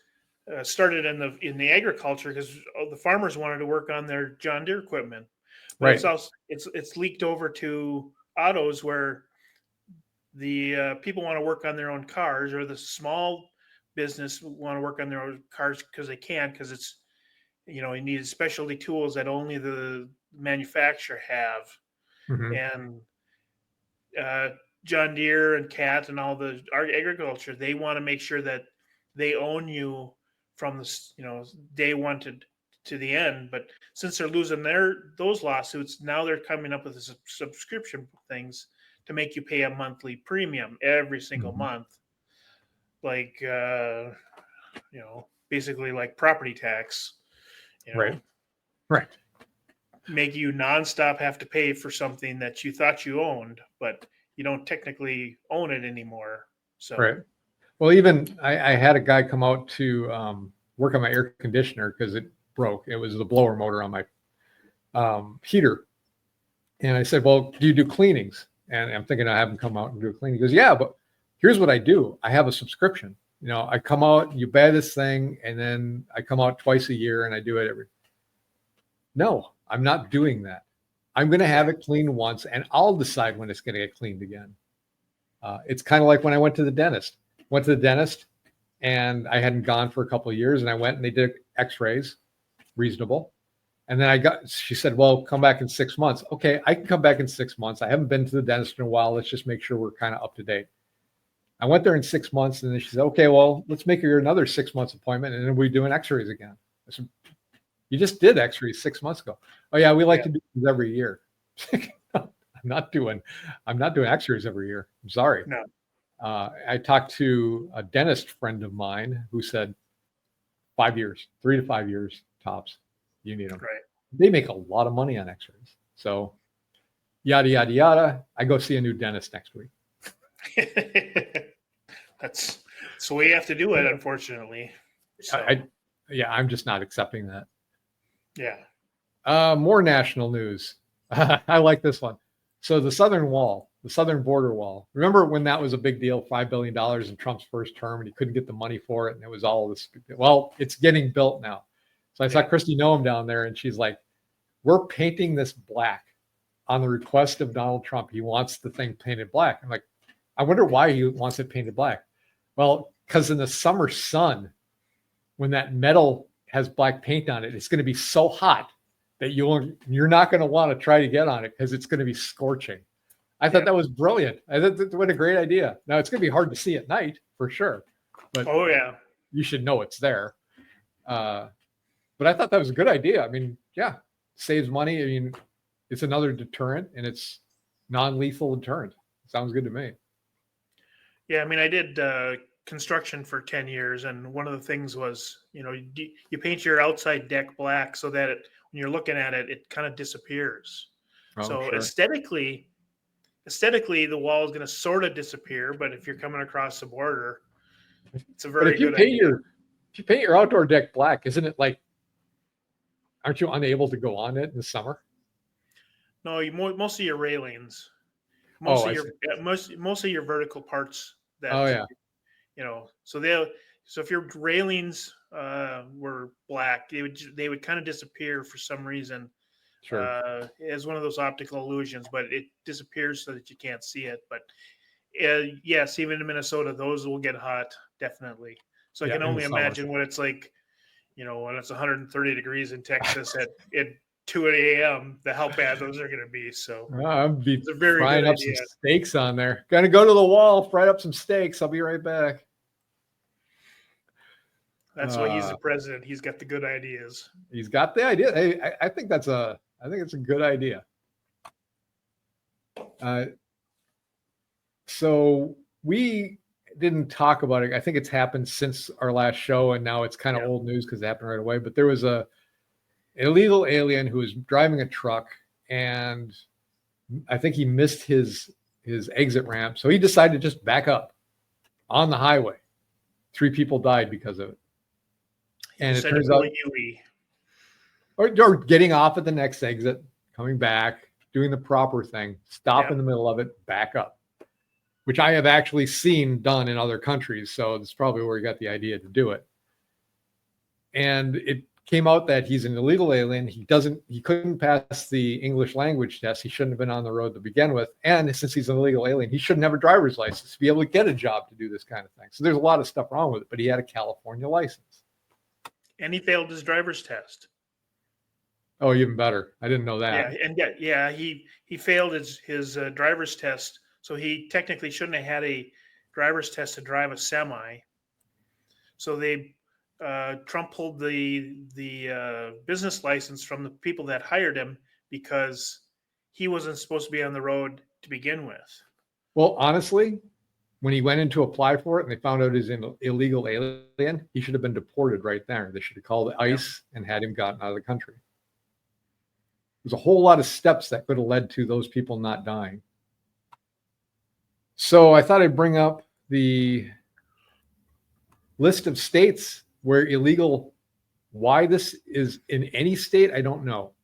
started in the agriculture because the farmers wanted to work on their John Deere equipment. But Right. it's also it's leaked over to autos where the people want to work on their own cars, or the small business want to work on their own cars because they can, because it's you need specialty tools that only the manufacturer have. Mhm. And John Deere and Cat and all the agriculture, they want to make sure that they own you from the day one to the end. But since they're losing those lawsuits, now they're coming up with the subscription things to make you pay a monthly premium every single month, like basically like property tax. Right. Make you nonstop have to pay for something that you thought you owned, but you don't technically own it anymore. So Right. Well, even I had a guy come out to work on my air conditioner because it broke. It was the blower motor on my heater. And I said, well, do you do cleanings? And I'm thinking I have him come out and do a cleaning. He goes, yeah, but here's what I do. I have a subscription. I come out, you buy this thing, and then I come out twice a year and I do it No, I'm not doing that. I'm going to have it cleaned once and I'll decide when it's going to get cleaned again. It's kind of like when I went to the dentist. And I hadn't gone for a couple of years, and I went and they did x-rays, reasonable. And then she said, well, come back in 6 months. Okay, I can come back in 6 months. I haven't been to the dentist in a while. Let's just make sure we're kind of up to date. I went there in 6 months, and then she said, okay, well, let's make her another 6 months appointment, and then we're doing x-rays again. I said, you just did x-rays 6 months ago. Oh yeah, we like to do this every year. I'm not doing x-rays every year. I'm sorry. No. I talked to a dentist friend of mine who said 5 years, 3 to 5 years tops. You need them. Right. They make a lot of money on x-rays. So, yada, yada, yada. I go see a new dentist next week. That's the way you have to do it, unfortunately. So, I'm just not accepting that. yeah. More national news. I like this one. So the southern wall, the southern border wall. Remember when that was a big deal, $5 billion in Trump's first term, and he couldn't get the money for it, and it was all this. Well, it's getting built now. So I saw Kristi Noem down there, and she's like, "We're painting this black on the request of Donald Trump. He wants the thing painted black." I'm like, I wonder why he wants it painted black. Well, because in the summer sun, when that metal has black paint on it, it's going to be so hot that you're not going to want to try to get on it because it's going to be scorching. I thought that was brilliant. I thought what a great idea. Now it's going to be hard to see at night for sure, but you should know it's there. But I thought that was a good idea. I mean, yeah, saves money. I mean, it's another deterrent, and it's non-lethal deterrent. Sounds good to me. Yeah, I mean, I did construction for 10 years, and one of the things was, you paint your outside deck black so that when you're looking at it, it kind of disappears. So aesthetically, the wall is going to sort of disappear, but if you're coming across the border, it's a very good idea. If you paint your outdoor deck black, isn't it like, aren't you unable to go on it in the summer? No, most of your railings, most of your vertical parts. So if your railings were black, they would kind of disappear for some reason. Sure. As one of those optical illusions, but it disappears so that you can't see it. But yes, even in Minnesota, those will get hot, definitely. So I can only imagine what it's like, when it's 130 degrees in Texas at 2 a.m., how bad those are going to be. So I'll be it's a very frying good up idea. some steaks on there. Gonna go to the wall, fry up some steaks. I'll be right back. That's why he's the president. He's got the good ideas. He's got the idea. Hey, I think it's a good idea. So we didn't talk about it. I think it's happened since our last show, and now it's kind of old news because it happened right away. But there was an illegal alien who was driving a truck, and I think he missed his exit ramp, so he decided to just back up on the highway. 3 people died because of it. And it turns out, or getting off at the next exit, coming back, doing the proper thing, stop in the middle of it, back up, which I have actually seen done in other countries. So it's probably where he got the idea to do it. And it came out that he's an illegal alien. He couldn't pass the English language test. He shouldn't have been on the road to begin with. And since he's an illegal alien, he shouldn't have a driver's license to be able to get a job to do this kind of thing. So there's a lot of stuff wrong with it, but he had a California license. And he failed his driver's test. Oh, even better. I didn't know that. He failed his driver's test. So he technically shouldn't have had a driver's test to drive a semi. So Trump pulled the business license from the people that hired him because he wasn't supposed to be on the road to begin with. Well, honestly, when he went in to apply for it and they found out he's an illegal alien, he should have been deported right there. They should have called ICE and had him gotten out of the country. There's a whole lot of steps that could have led to those people not dying. So I thought I'd bring up the list of states where illegal, why this is in any state, I don't know.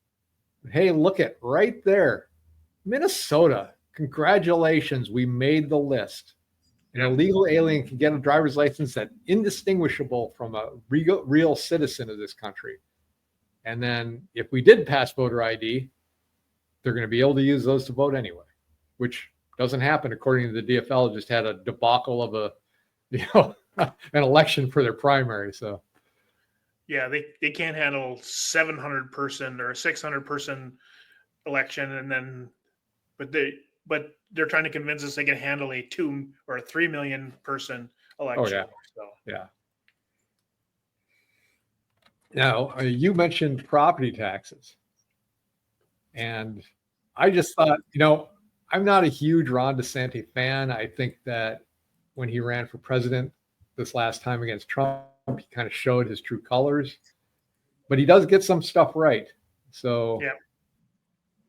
Hey, look at right there. Minnesota, congratulations, we made the list. An illegal alien can get a driver's license that's indistinguishable from a real citizen of this country. And then if we did pass voter ID, they're going to be able to use those to vote anyway, which doesn't happen according to the DFL. Just had a debacle of an election for their primary. So yeah, they can't handle 700 person or a 600 person election, and then but they're trying to convince us they can handle a 2 or a 3 million person election. Yeah. Now, you mentioned property taxes. And I just thought, I'm not a huge Ron DeSantis fan. I think that when he ran for president this last time against Trump, he kind of showed his true colors. But he does get some stuff right. So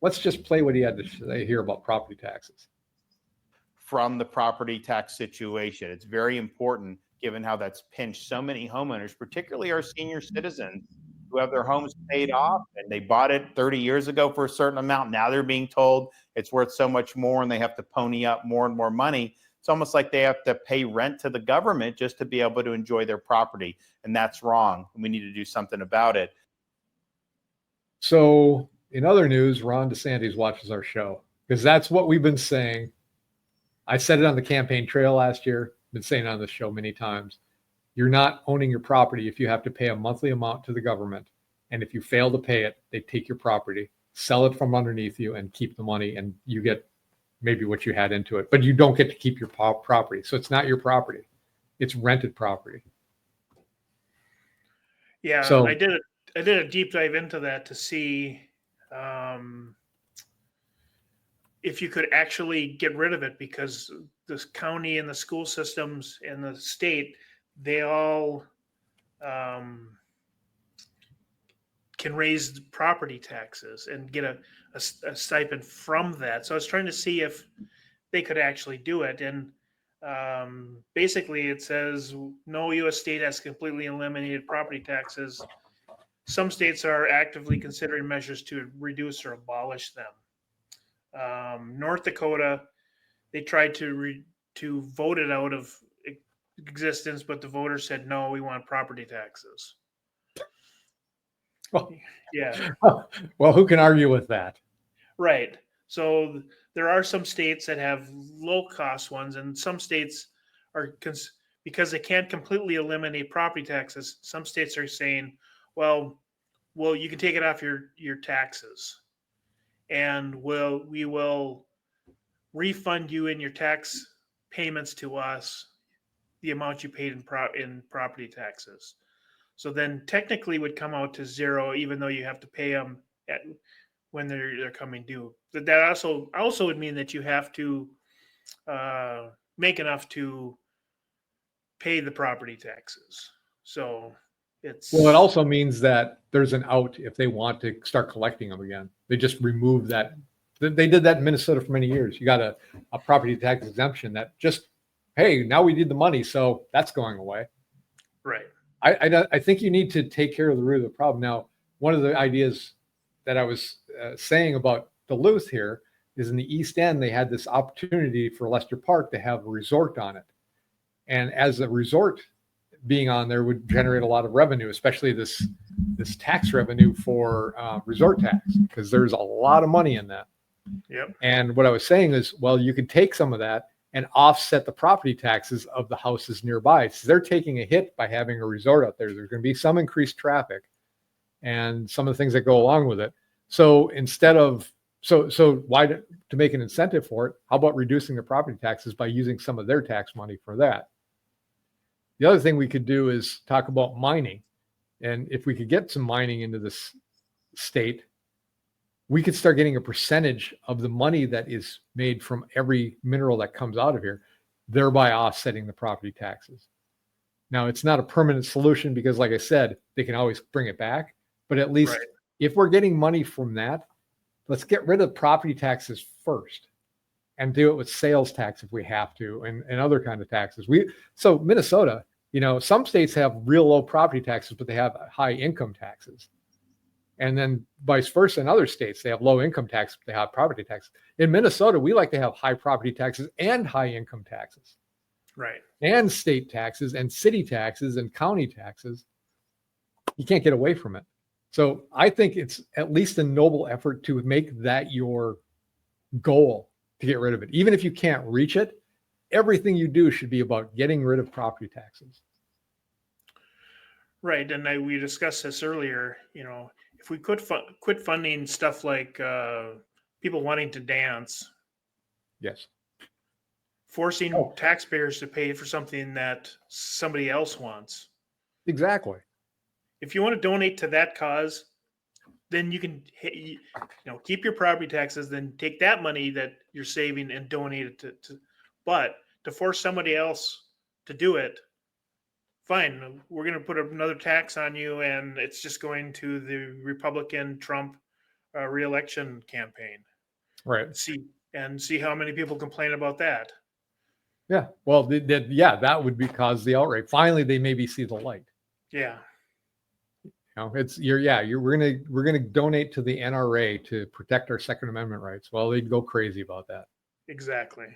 let's just play what he had to say here about property taxes. From the property tax situation. It's very important given how that's pinched so many homeowners, particularly our senior citizens who have their homes paid off and they bought it 30 years ago for a certain amount. Now they're being told it's worth so much more and they have to pony up more and more money. It's almost like they have to pay rent to the government just to be able to enjoy their property. And that's wrong. We need to do something about it. So in other news, Ron DeSantis watches our show because that's what we've been saying. I said it on the campaign trail last year, been saying it on the show many times. You're not owning your property if you have to pay a monthly amount to the government. And if you fail to pay it, they take your property, sell it from underneath you and keep the money. And you get maybe what you had into it, but you don't get to keep your property. So it's not your property. It's rented property. Yeah. So I did a deep dive into that to see, if you could actually get rid of it, because this county and the school systems and the state, they all can raise property taxes and get a stipend from that. So I was trying to see if they could actually do it. And basically it says no U.S. state has completely eliminated property taxes. Some states are actively considering measures to reduce or abolish them. North Dakota, they tried to vote it out of existence, but the voters said, no, we want property taxes. Well, yeah. Well, who can argue with that? Right. So there are some states that have low cost ones, and some states are, because they can't completely eliminate property taxes, some states are saying, well, you can take it off your taxes. And we will refund you in your tax payments to us the amount you paid in property taxes. So then technically would come out to zero, even though you have to pay them when they're coming due. That also would mean that you have to make enough to pay the property taxes. So it also means that there's an out if they want to start collecting them again. They just remove that. They did that in Minnesota for many years. You got a property tax exemption that just, hey, now we need the money, so that's going away. Right. I think you need to take care of the root of the problem. Now, one of the ideas that I was saying about Duluth here is in the East End, they had this opportunity for Lester Park to have a resort on it. And as a resort being on there would generate a lot of revenue, especially this tax revenue for resort tax, because there's a lot of money in that. Yep. And what I was saying is, well, you could take some of that and offset the property taxes of the houses nearby. So they're taking a hit by having a resort out there. There's going to be some increased traffic and some of the things that go along with it. So instead of, so why to make an incentive for it, how about reducing the property taxes by using some of their tax money for that? The other thing we could do is talk about mining. And if we could get some mining into this state, we could start getting a percentage of the money that is made from every mineral that comes out of here, thereby offsetting the property taxes. Now, it's not a permanent solution because, like I said, they can always bring it back. But at least if we're getting money from that, let's get rid of property taxes first and do it with sales tax if we have to, and other kind of taxes. So Minnesota, some states have real low property taxes, but they have high income taxes. And then vice versa in other states, they have low income tax, but they have property taxes. In Minnesota, we like to have high property taxes and high income taxes. Right. And state taxes and city taxes and county taxes. You can't get away from it. So I think it's at least a noble effort to make that your goal to get rid of it. Even if you can't reach it, everything you do should be about getting rid of property taxes. Right. And we discussed this earlier, if we could quit funding stuff like people wanting to dance. Yes. Forcing taxpayers to pay for something that somebody else wants. Exactly. If you want to donate to that cause, then you can, keep your property taxes, then take that money that you're saving and donate it to. But to force somebody else to do it, fine, we're going to put another tax on you, and it's just going to the Republican Trump re-election campaign. Right. See how many people complain about that. Yeah. Well, that would be cause the outrage. Finally, they maybe see the light. Yeah. We're gonna donate to the NRA to protect our Second Amendment rights. Well, they'd go crazy about that. Exactly.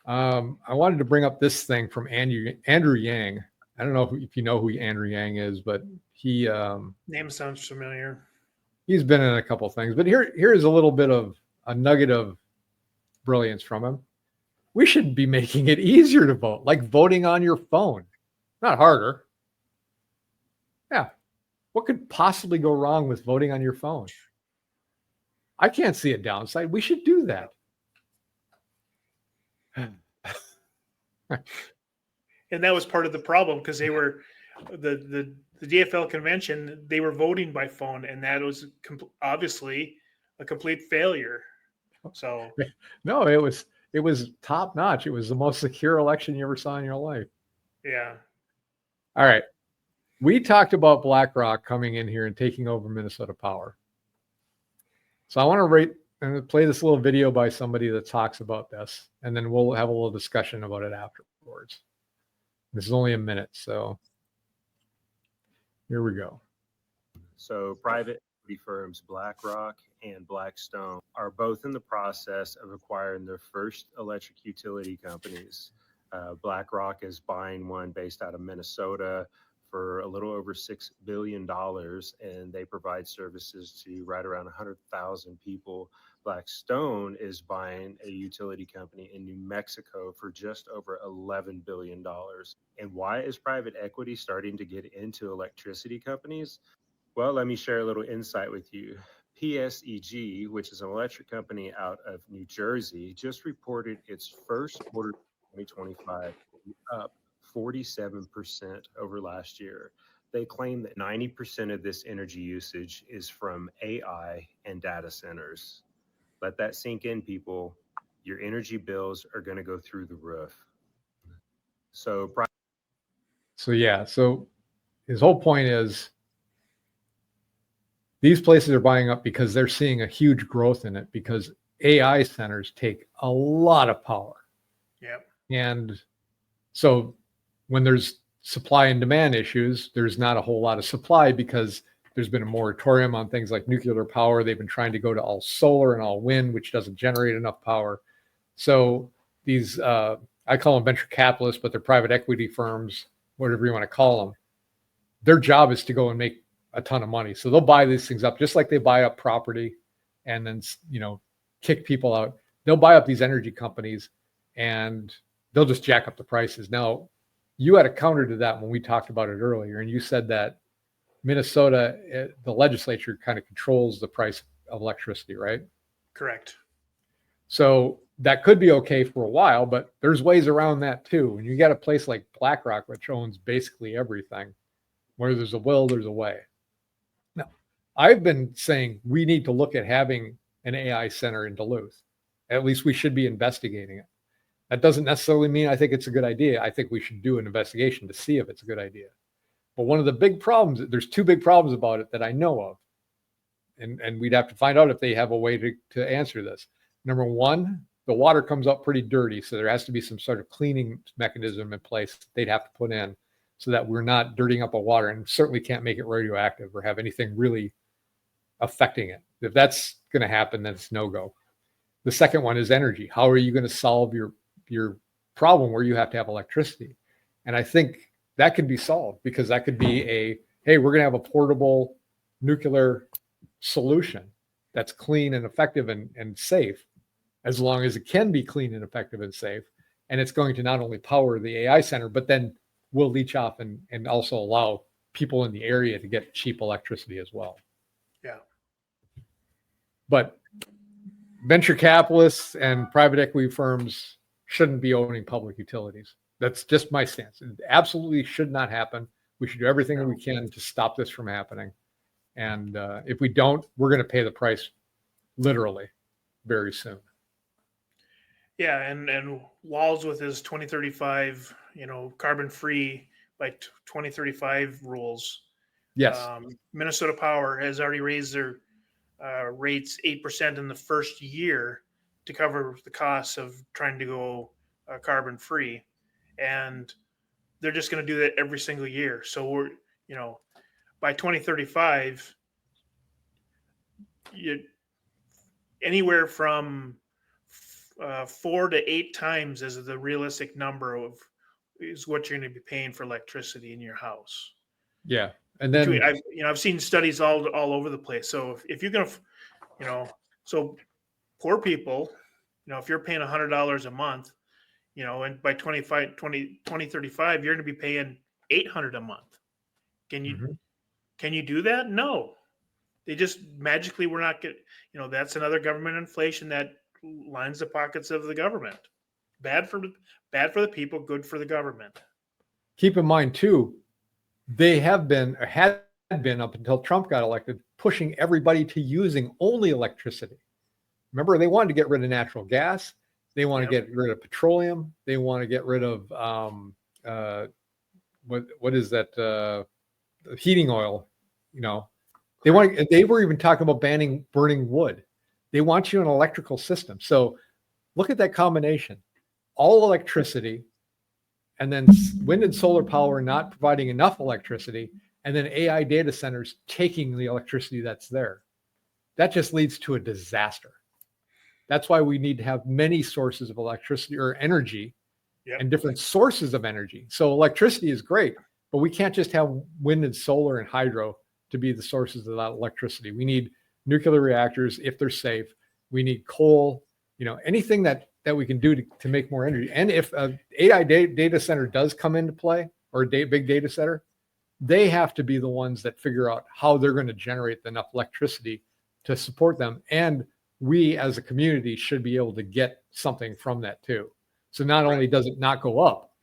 I wanted to bring up this thing from Andrew Yang. I don't know if you know who Andrew Yang is, but he Name sounds familiar. he's been in a couple things. But here's a little bit of a nugget of brilliance from him. We should be making it easier to vote, like voting on your phone, not harder. Yeah. What could possibly go wrong with voting on your phone? I can't see a downside. We should do that. And that was part of the problem because they were the DFL convention. They were voting by phone, and that was obviously a complete failure. So no, it was top notch. It was the most secure election you ever saw in your life. Yeah. All right. We talked about BlackRock coming in here and taking over Minnesota Power. So I want to play this little video by somebody that talks about this, and then we'll have a little discussion about it afterwards. This is only a minute, so here we go. So private equity firms BlackRock and Blackstone are both in the process of acquiring their first electric utility companies. BlackRock is buying one based out of Minnesota for a little over $6 billion, and they provide services to right around 100,000 people. Blackstone is buying a utility company in New Mexico for just over $11 billion. And why is private equity starting to get into electricity companies? Well, let me share a little insight with you. PSEG, which is an electric company out of New Jersey, just reported its first quarter 2025 up 47% over last year. They claim that 90% of this energy usage is from AI and data centers. Let that sink in, people. Your energy bills are going to go through the roof. So his whole point is these places are buying up because they're seeing a huge growth in it because AI centers take a lot of power. Yep. And so when there's supply and demand issues, there's not a whole lot of supply because there's been a moratorium on things like nuclear power. They've been trying to go to all solar and all wind, which doesn't generate enough power. So these, I call them venture capitalists, but they're private equity firms, whatever you want to call them. Their job is to go and make a ton of money. So they'll buy these things up just like they buy up property and then, kick people out. They'll buy up these energy companies and they'll just jack up the prices. Now, you had a counter to that when we talked about it earlier, and you said that Minnesota, the legislature kind of controls the price of electricity, right? Correct. So that could be okay for a while, but there's ways around that too. And you got a place like BlackRock, which owns basically everything. Where there's a will, there's a way. Now, I've been saying we need to look at having an AI center in Duluth. At least we should be investigating it. That doesn't necessarily mean I think it's a good idea. I think we should do an investigation to see if it's a good idea. But one of the big problems, there's two big problems about it that I know of. And we'd have to find out if they have a way to answer this. Number one, the water comes up pretty dirty. So there has to be some sort of cleaning mechanism in place they'd have to put in so that we're not dirtying up a water, and certainly can't make it radioactive or have anything really affecting it. If that's going to happen, then it's no-go. The second one is energy. How are you going to solve your problem where you have to have electricity? And I think that could be solved because that could be hey, we're going to have a portable nuclear solution that's clean and effective and safe, as long as it can be clean and effective and safe. And it's going to not only power the AI center, but then will leach off and also allow people in the area to get cheap electricity as well. Yeah. But venture capitalists and private equity firms shouldn't be owning public utilities. That's just my stance. It absolutely should not happen. We should do everything that we can to stop this from happening. And if we don't, we're going to pay the price literally very soon. Yeah, and Walz with his 2035, carbon free by 2035 rules. Yes. Minnesota Power has already raised their rates 8% in the first year to cover the costs of trying to go carbon free, and they're just going to do that every single year. So we're, by 2035, anywhere from 4 to 8 times is the realistic number of is what you're going to be paying for electricity in your house. Yeah. And then I've seen studies all over the place. So if you're going to, so poor people, if you're paying $100 a month, and by 2035, you're going to be paying $800 a month. Can you do that? No. They just magically we're not getting, that's another government inflation that lines the pockets of the government. Bad for the people, good for the government. Keep in mind too, they had been up until Trump got elected, pushing everybody to using only electricity. Remember, they wanted to get rid of natural gas. They want to get rid of petroleum. They want to get rid of what is that? Heating oil. They were even talking about burning wood. They want you in an electrical system. So look at that combination: all electricity, and then wind and solar power not providing enough electricity, and then AI data centers taking the electricity that's there. That just leads to a disaster. That's why we need to have many sources of electricity or energy and different sources of energy. So electricity is great, but we can't just have wind and solar and hydro to be the sources of that electricity. We need nuclear reactors if they're safe. We need coal, anything that we can do to make more energy. And if an AI data center does come into play, or a big data center, they have to be the ones that figure out how they're going to generate enough electricity to support them. And we as a community should be able to get something from that too. So not only does it not go up,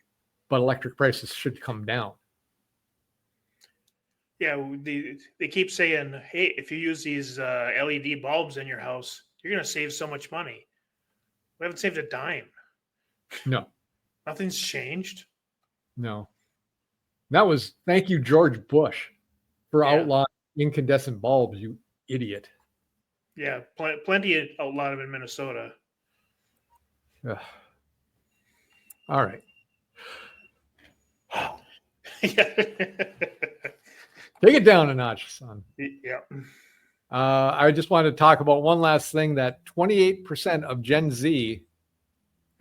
but electric prices should come down. Yeah, they keep saying, hey, if you use these LED bulbs in your house, you're going to save so much money. We haven't saved a dime. No. Nothing's changed. No. Thank you, George Bush, for outlawing incandescent bulbs, you idiot. Yeah, plenty outlawed them in Minnesota. Ugh. All right. Take it down a notch, son. Yeah. I just wanted to talk about one last thing, that 28% of Gen Z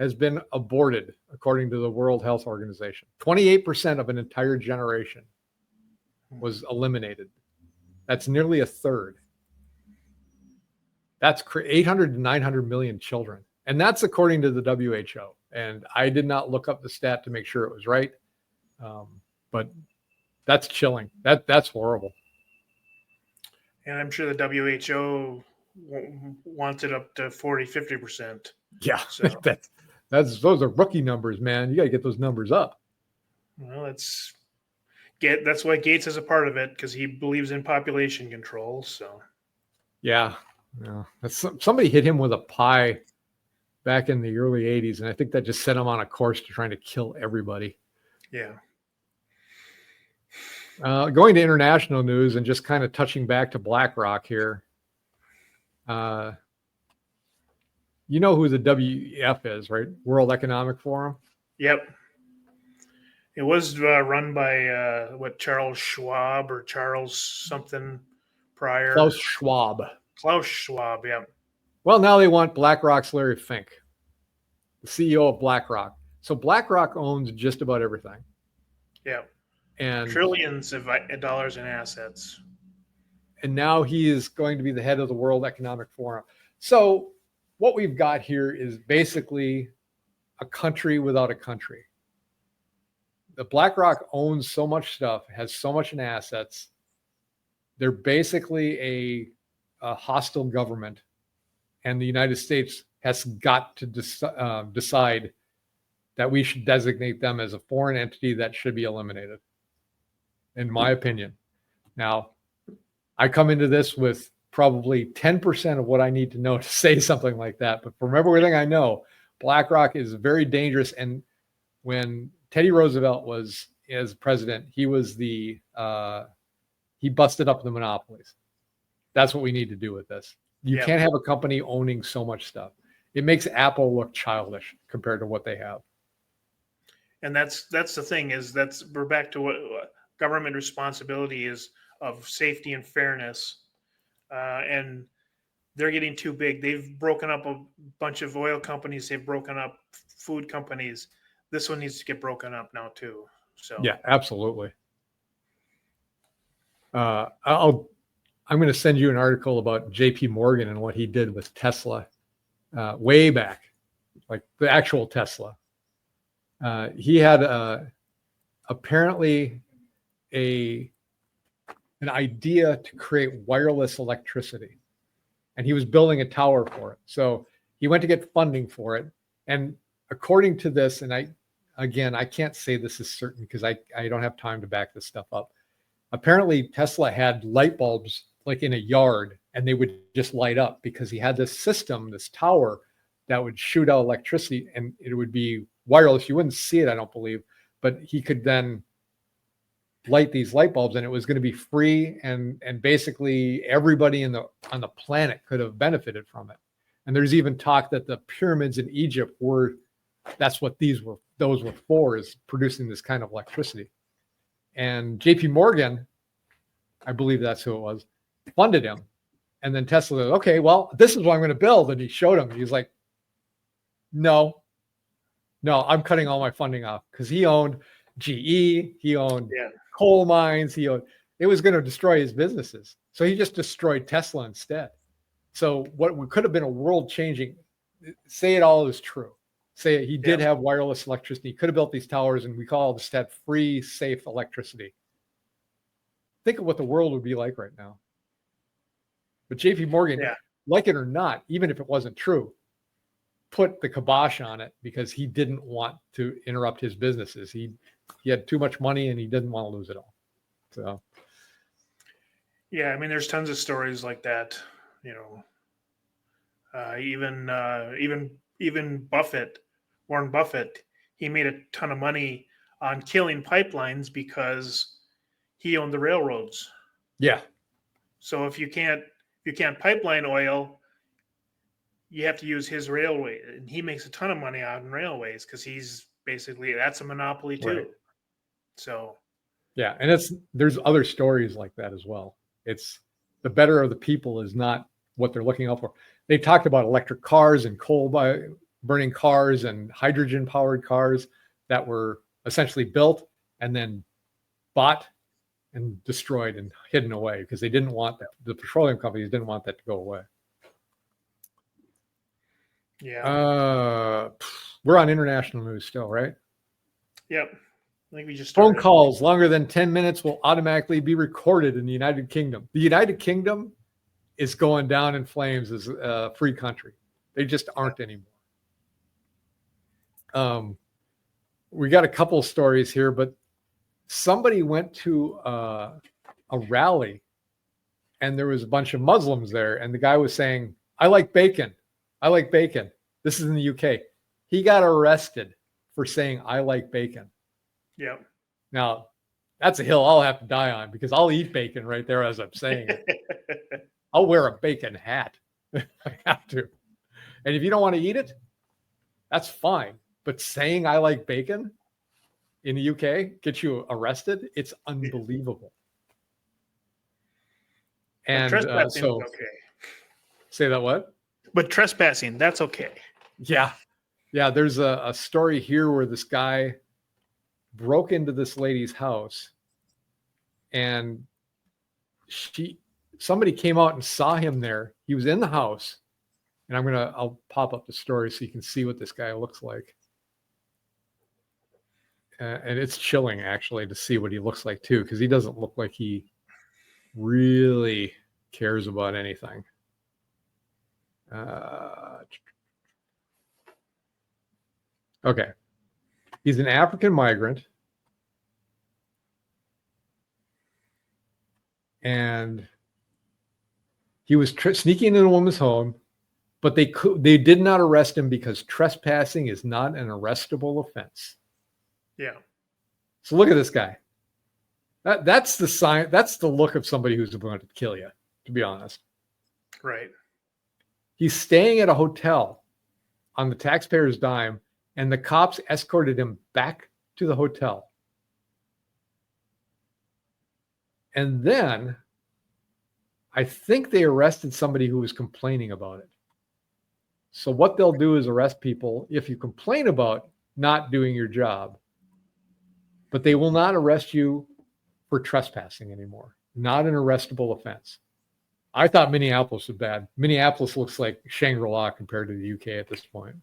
has been aborted, according to the World Health Organization. 28% of an entire generation was eliminated. That's nearly a third. That's 800 to 900 million children. And that's according to the WHO. And I did not look up the stat to make sure it was right. But that's chilling. That's horrible. And I'm sure the WHO wants it up to 40-50%. Yeah, so. those are rookie numbers, man. You got to get those numbers up. Well, that's why Gates is a part of it, because he believes in population control. So yeah. Somebody hit him with a pie back in the early 80s, and I think that just set him on a course to trying to kill everybody. Yeah. Going to international news and just kind of touching back to BlackRock here. You know who the WEF is, right? World Economic Forum. Yep. It was run by Charles Schwab or Charles something prior. Klaus Schwab. Yeah. Well, now they want BlackRock's Larry Fink, the CEO of BlackRock. So BlackRock owns just about everything. Yeah. And trillions of dollars in assets. And now he is going to be the head of the World Economic Forum. So what we've got here is basically a country without a country. The BlackRock owns so much stuff, has so much in assets. They're basically a hostile government, and the United States has got to decide that we should designate them as a foreign entity that should be eliminated, in my opinion. Now, I come into this with probably 10% of what I need to know to say something like that. But from everything I know, BlackRock is very dangerous. And when Teddy Roosevelt was as president, he was He busted up the monopolies. That's what we need to do with this. You Yeah. can't have a company owning so much stuff. It makes Apple look childish compared to what they have. And that's the thing is we're back to what government responsibility is of safety and fairness, and they're getting too big. They've broken up a bunch of oil companies. They've broken up food companies. This one needs to get broken up now too. So Yeah, absolutely. I'm going to send you an article about J.P. Morgan and what he did with Tesla way back, like the actual Tesla. He had apparently an idea to create wireless electricity, and he was building a tower for it. So he went to get funding for it, and according to this, and I can't say this is certain because I don't have time to back this stuff up. Apparently, Tesla had light bulbs like in a yard, and they would just light up because he had this system, this tower that would shoot out electricity, and it would be wireless. You wouldn't see it, I don't believe, but he could then light these light bulbs, and it was going to be free, and basically everybody on the planet could have benefited from it. And there's even talk that the pyramids in Egypt that's what those were for, is producing this kind of electricity. And JP Morgan, I believe that's who it was, funded him. And then Tesla said, okay, well, this is what I'm going to build. And he showed him. He's like, no, I'm cutting all my funding off, because he owned GE, he owned coal mines, it was going to destroy his businesses. So he just destroyed Tesla instead. So what could have been a world-changing, say it all is true. Say he did have wireless electricity. He could have built these towers, and we call this that free, safe electricity. Think of what the world would be like right now. But JP Morgan, like it or not, even if it wasn't true, put the kibosh on it because he didn't want to interrupt his businesses. He had too much money, and he didn't want to lose it all. So, yeah, I mean, there's tons of stories like that. Even Warren Buffett, he made a ton of money on killing pipelines because he owned the railroads. Yeah. So if you can't pipeline oil, you have to use his railway, and he makes a ton of money out in railways because that's a monopoly too. Right. So yeah, and there's other stories like that as well. It's the better of the people is not what they're looking out for. They talked about electric cars and coal burning cars and hydrogen powered cars that were essentially built and then bought and destroyed and hidden away because they didn't want that. The petroleum companies didn't want that to go away. Yeah. We're on international news still, right? Yep. I think we just Phone started. calls longer than 10 minutes will automatically be recorded in the United Kingdom. The United Kingdom is going down in flames as a free country. They just aren't anymore. We got a couple of stories here, but somebody went to a rally and there was a bunch of Muslims there, and the guy was saying, I like bacon. I like bacon. This is in the UK. He got arrested for saying, I like bacon. Yeah. Now, that's a hill I'll have to die on because I'll eat bacon right there as I'm saying it. I'll wear a bacon hat if I have to. And if you don't want to eat it, that's fine. But saying I like bacon in the UK gets you arrested. It's unbelievable. And trespassing so, is okay. Say that what? But trespassing, that's okay. Yeah. Yeah. There's a story here where this guy broke into this lady's house and somebody came out and saw him there. He was in the house, and I'll pop up the story so you can see what this guy looks like. And it's chilling actually to see what he looks like too, because he doesn't look like he really cares about anything. Okay. He's an African migrant. And he was sneaking in a woman's home, but they did not arrest him because trespassing is not an arrestable offense. Yeah. So look at this guy. That's the sign. That's the look of somebody who's going to kill you, to be honest. Right. He's staying at a hotel on the taxpayer's dime, and the cops escorted him back to the hotel. And then I think they arrested somebody who was complaining about it. So what they'll do is arrest people if you complain about not doing your job, but they will not arrest you for trespassing anymore. Not an arrestable offense. I thought Minneapolis was bad. Minneapolis looks like Shangri-La compared to the UK at this point.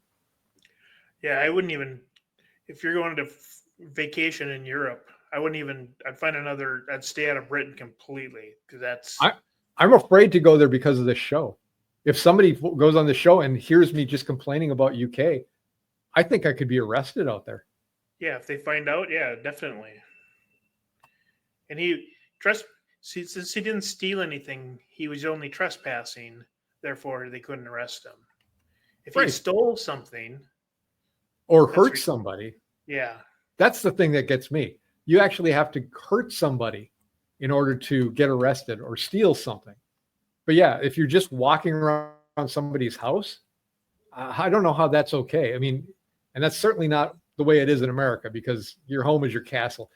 Yeah, I wouldn't even, if you're going to vacation in Europe, I'd find another, I'd stay out of Britain completely, because I'm afraid to go there because of this show. If somebody goes on the show and hears me just complaining about UK, I think I could be arrested out there. Yeah, if they find out, yeah, definitely. And since he didn't steal anything, he was only trespassing, therefore they couldn't arrest him. If he stole something or hurt somebody, yeah, that's the thing that gets me. You actually have to hurt somebody in order to get arrested or steal something. But yeah, if you're just walking around somebody's house, I don't know how that's okay. I mean, and that's certainly not the way it is in America, because your home is your castle.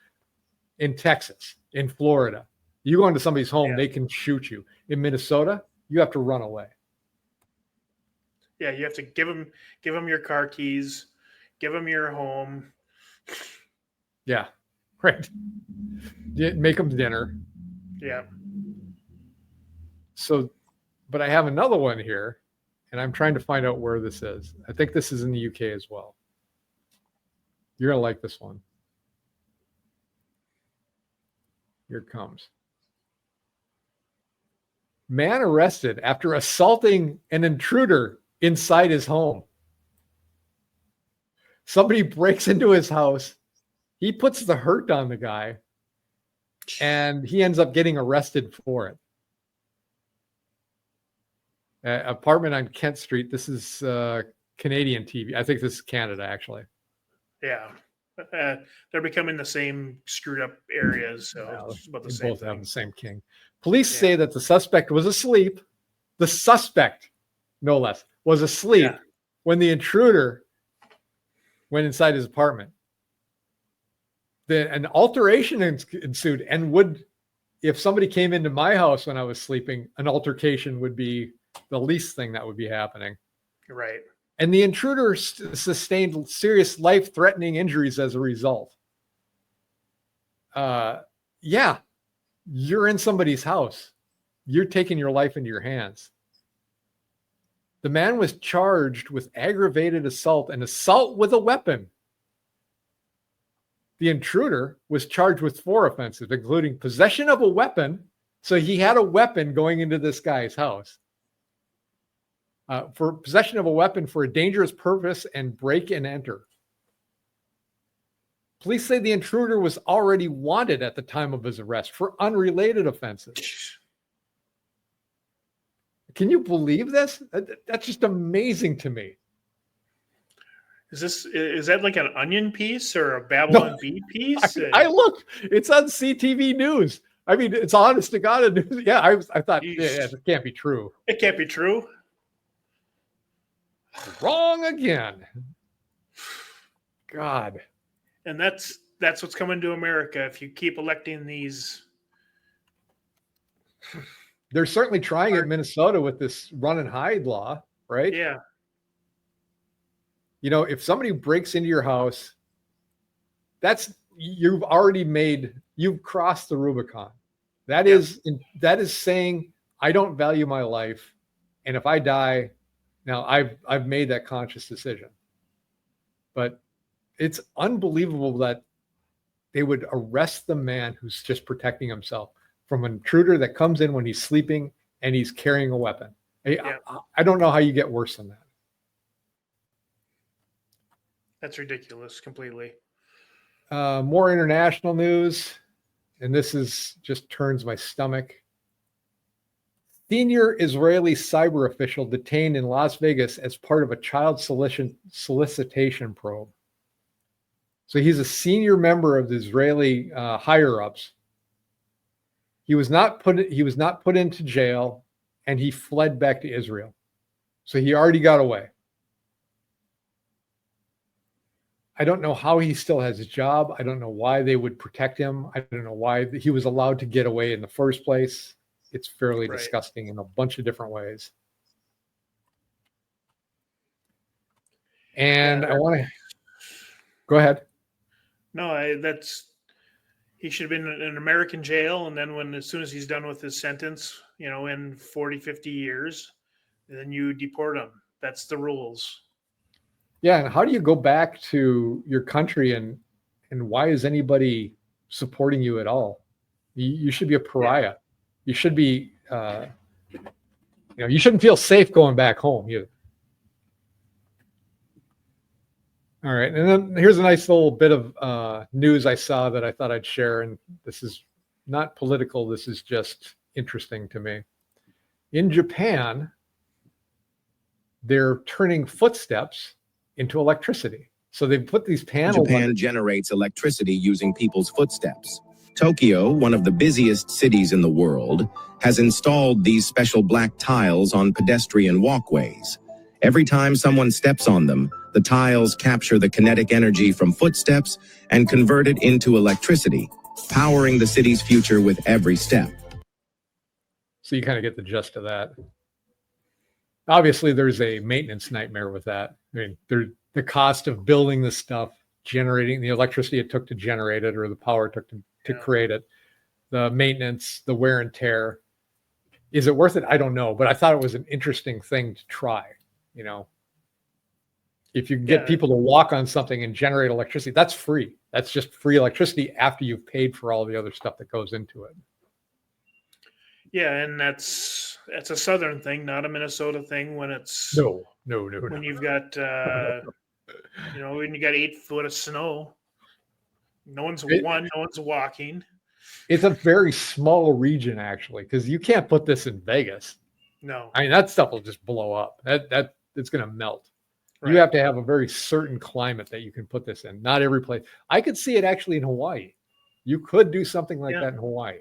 In Texas, in Florida, you go into somebody's home, they can shoot you. In Minnesota, you have to run away. Yeah, you have to give them your car keys, give them your home. Yeah, right. Make them dinner. Yeah. So, but I have another one here, and I'm trying to find out where this is. I think this is in the UK as well. You're going to like this one. Here it comes. Man arrested after assaulting an intruder inside his home. Somebody breaks into his house. He puts the hurt on the guy, and he ends up getting arrested for it. Apartment on Kent Street. This is Canadian TV. I think this is Canada, actually. Yeah. They're becoming the same screwed up areas. So it's about the same both thing. have the same king. Police say that the suspect was asleep. The suspect, no less, was asleep when the intruder went inside his apartment. An alteration ensued, and if somebody came into my house when I was sleeping, an altercation would be the least thing that would be happening. Right. And the intruder sustained serious life-threatening injuries as a result. Yeah, you're in somebody's house. You're taking your life into your hands. The man was charged with aggravated assault and assault with a weapon. The intruder was charged with 4 offenses, including possession of a weapon. So he had a weapon going into this guy's house. For possession of a weapon for a dangerous purpose and break and enter. Police say the intruder was already wanted at the time of his arrest for unrelated offenses. Can you believe this? That's just amazing to me. Is that like an Onion piece or a Babylon Bee piece? I looked. It's on CTV News. I mean, it's honest to God news. Yeah, I thought it can't be true. It can't be true. Wrong again. God. And that's what's coming to America if you keep electing these. They're certainly trying it in Minnesota with this run and hide law, right? Yeah. You know, if somebody breaks into your house, you've crossed the Rubicon. That is saying, I don't value my life, and if I die, now I've made that conscious decision. But it's unbelievable that they would arrest the man who's just protecting himself from an intruder that comes in when he's sleeping and he's carrying a weapon. I don't know how you get worse than that. That's ridiculous completely. More international news, and this just turns my stomach. Senior Israeli cyber official detained in Las Vegas as part of a child solicitation probe. So he's a senior member of the Israeli higher-ups, He was not put into jail, and he fled back to Israel. So he already got away. I don't know how he still has his job. I don't know why they would protect him. I don't know why he was allowed to get away in the first place. It's fairly disgusting in a bunch of different ways. And I want to go ahead. No, he should have been in an American jail. And then as soon as he's done with his sentence, in 40, 50 years, then you deport him. That's the rules. Yeah, and how do you go back to your country and why is anybody supporting you at all? You should be a pariah. Yeah. You should be, you shouldn't feel safe going back home either. All right, and then here's a nice little bit of news I saw that I thought I'd share, and this is not political. This is just interesting to me. In Japan, they're turning footsteps into electricity. So they've put these panels. Japan generates electricity using people's footsteps. Tokyo, one of the busiest cities in the world, has installed these special black tiles on pedestrian walkways. Every time someone steps on them, the tiles capture the kinetic energy from footsteps and convert it into electricity, powering the city's future with every step. So you kind of get the gist of that. Obviously, there's a maintenance nightmare with that. I mean, the cost of building this stuff, generating the electricity it took to generate it, or the power it took to create it, the maintenance, the wear and tear. Is it worth it? I don't know, but I thought it was an interesting thing to try. If you can get people to walk on something and generate electricity, that's free. That's just free electricity after you've paid for all the other stuff that goes into it. Yeah, and that's a Southern thing, not a Minnesota thing. When it's no. When you've got when you got 8 foot of snow, no one's walking. It's a very small region actually, because you can't put this in Vegas. No, I mean that stuff will just blow up. That it's going to melt. Right. You have to have a very certain climate that you can put this in. Not every place. I could see it actually in Hawaii. You could do something like that in Hawaii.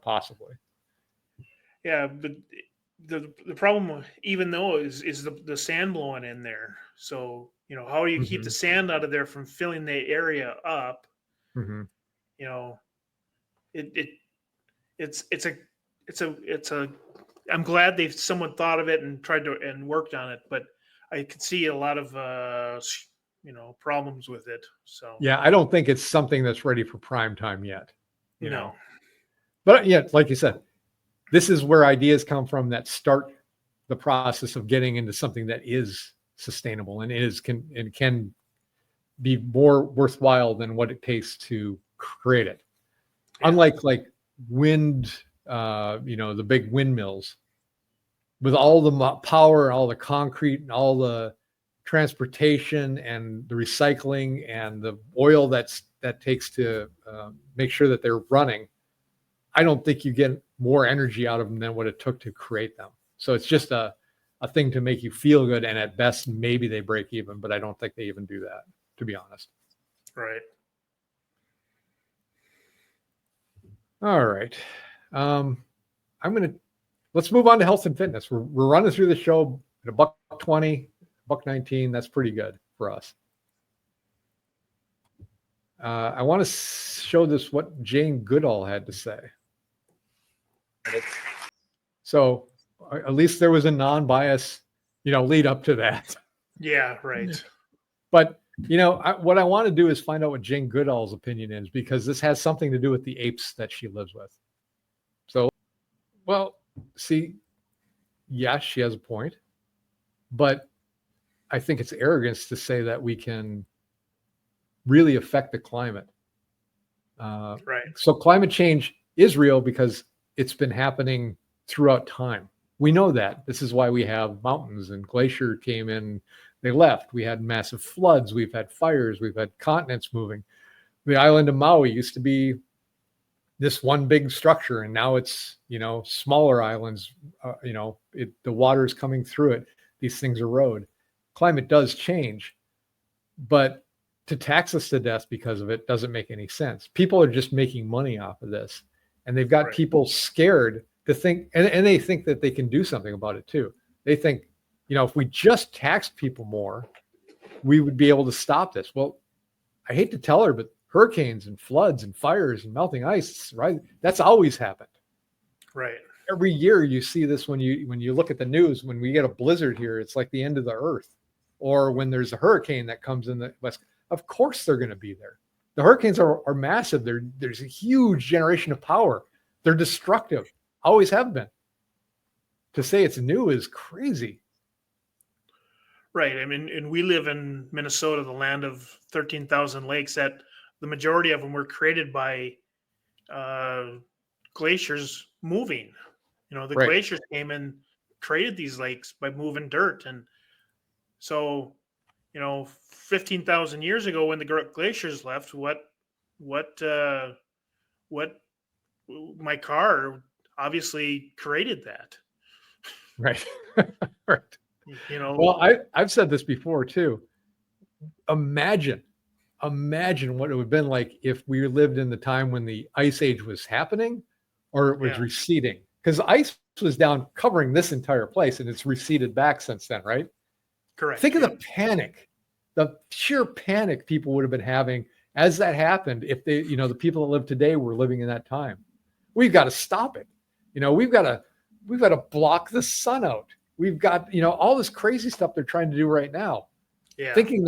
Possibly. Yeah, but the problem, even though is the sand blowing in there. So how do you keep the sand out of there from filling the area up? Mm-hmm. It's a. I'm glad someone thought of it and tried to and worked on it, but I could see a lot of problems with it. So yeah, I don't think it's something that's ready for prime time yet. You know, but yeah, like you said. This is where ideas come from that start the process of getting into something that is sustainable and can be more worthwhile than what it takes to create it. Yeah. Unlike like wind, the big windmills, with all the power, all the concrete, and all the transportation and the recycling and the oil that takes to make sure that they're running. I don't think you get more energy out of them than what it took to create them. So it's just a thing to make you feel good. And at best, maybe they break even, but I don't think they even do that, to be honest. Right. All right. Let's move on to health and fitness. We're running through the show at $120, $119. That's pretty good for us. I want to show this what Jane Goodall had to say. So at least there was a non-bias, lead up to that. Yeah, right. But, what I want to do is find out what Jane Goodall's opinion is, because this has something to do with the apes that she lives with. So, well, see, yes, she has a point, but I think it's arrogance to say that we can really affect the climate. Right. So climate change is real because it's been happening throughout time. We know that. This is why we have mountains, and glacier came in, they left. We had massive floods. We've had fires. We've had continents moving. The island of Maui used to be this one big structure, and now it's, smaller islands, the water is coming through it. These things erode. Climate does change, but to tax us to death because of it doesn't make any sense. People are just making money off of this. and they've got Right. people scared to think, and they think that they can do something about it too. They think, if we just taxed people more, we would be able to stop this. Well, I hate to tell her, but hurricanes and floods and fires and melting ice, right? That's always happened. Right. Every year you see this when you look at the news. When we get a blizzard here, it's like the end of the earth. Or when there's a hurricane that comes in the west, of course they're going to be there. The hurricanes are massive. There's a huge generation of power. They're destructive. Always have been. To say it's new is crazy. Right. I mean, and we live in Minnesota, the land of 13,000 lakes, that the majority of them were created by glaciers moving. The Right. glaciers came and created these lakes by moving dirt. And so, 15,000 years ago when the glaciers left, what my car obviously created that. Right. Right. Well, I've said this before too. Imagine what it would have been like if we lived in the time when the ice age was happening or it was Yeah. receding. Because ice was down covering this entire place and it's receded back since then, right? correct. Think of the panic, the sheer panic people would have been having as that happened if they, the people that live today were living in that time. We've got to stop it. We've got to block the sun out. We've got, all this crazy stuff they're trying to do right now. Yeah. Thinking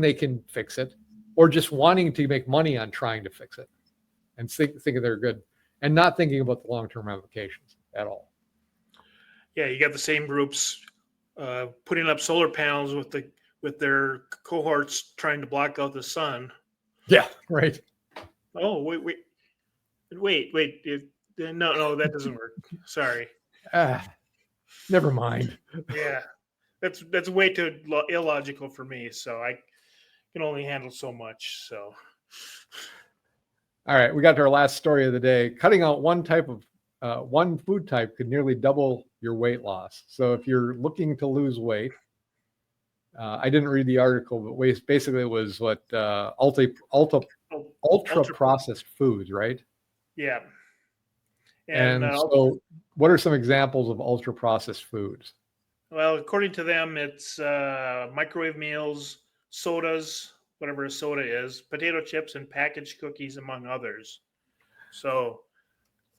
they can fix it or just wanting to make money on trying to fix it and thinking they're good and not thinking about the long-term ramifications at all. Yeah, you got the same groups putting up solar panels with their cohorts trying to block out the sun. Yeah, right. Oh, wait. No, that doesn't work. Sorry. Never mind. Yeah, that's way too illogical for me. So I can only handle so much. So. All right, we got to our last story of the day. Cutting out one food type could nearly double your weight loss. So if you're looking to lose weight, I didn't read the article, but basically it was what ultra processed foods, right? Yeah. And so, what are some examples of ultra processed foods? Well, according to them, it's microwave meals, sodas, whatever a soda is, potato chips, and packaged cookies, among others. So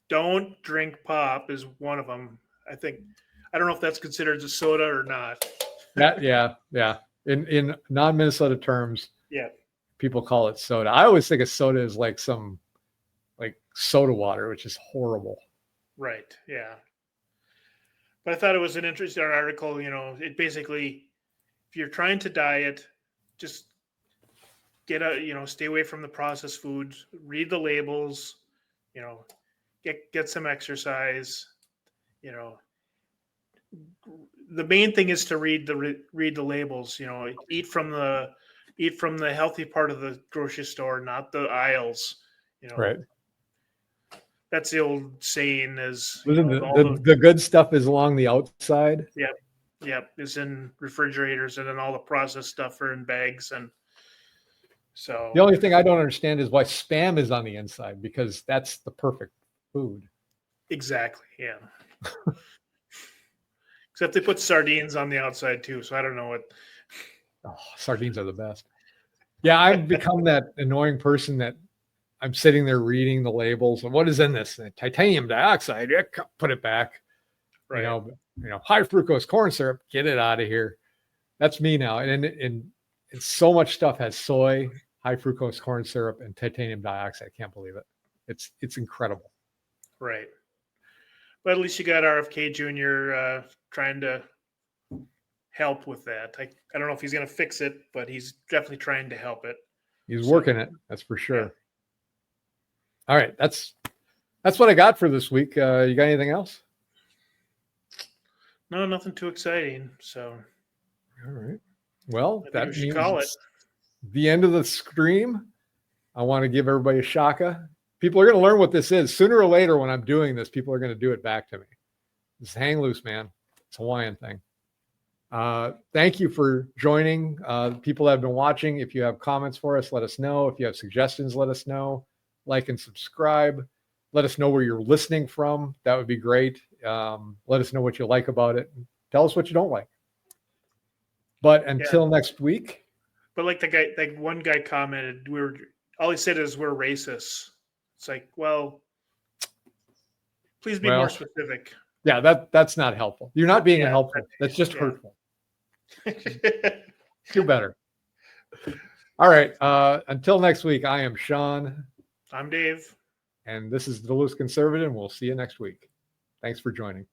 don't drink pop is one of them. I don't know if that's considered a soda or not. Yeah. In non-Minnesota terms, Yeah. people call it soda. I always think of soda as like some soda water, which is horrible. Right. Yeah. But I thought it was an interesting article. It basically, if you're trying to diet, just stay away from the processed foods, read the labels, get some exercise, the main thing is to read the labels, eat from the healthy part of the grocery store, not the aisles, Right. That's the old saying is the good stuff is along the outside. Yep, is in refrigerators, and then all the processed stuff are in bags. And so The only thing I don't understand is why Spam is on the inside, because that's the perfect food. exactly, yeah. Except they put sardines on the outside too, so I don't know what. Oh, sardines are the best. Yeah, I've become that annoying person that I'm sitting there reading the labels and what is in this? Titanium dioxide. Yeah, put it back. Right. High fructose corn syrup. Get it out of here. That's me now. And so much stuff has soy, high fructose corn syrup, and titanium dioxide. I can't believe it. It's incredible. Right. But at least you got RFK Jr. Trying to help with that. I don't know if he's going to fix it, but he's definitely trying to help it. He's working it. That's for sure. Yeah. All right. That's what I got for this week. You got anything else? No, nothing too exciting. So. All right. Well, that means call it the end of the stream. I want to give everybody a shaka. People are going to learn what this is. Sooner or later, when I'm doing this, people are going to do it back to me. Just hang loose, man. It's a Hawaiian thing. Thank you for joining. People that have been watching, if you have comments for us, let us know. If you have suggestions, let us know. Like and subscribe. Let us know where you're listening from. That would be great. Let us know what you like about it. Tell us what you don't like. But until next week. But like one guy commented, all he said is we're racist. It's like, well, please be more specific. Yeah, that's not helpful. You're not being helpful. That's just hurtful. Do better. All right. Until next week, I am Sean. I'm Dave. And this is the Duluth Conservative, and we'll see you next week. Thanks for joining.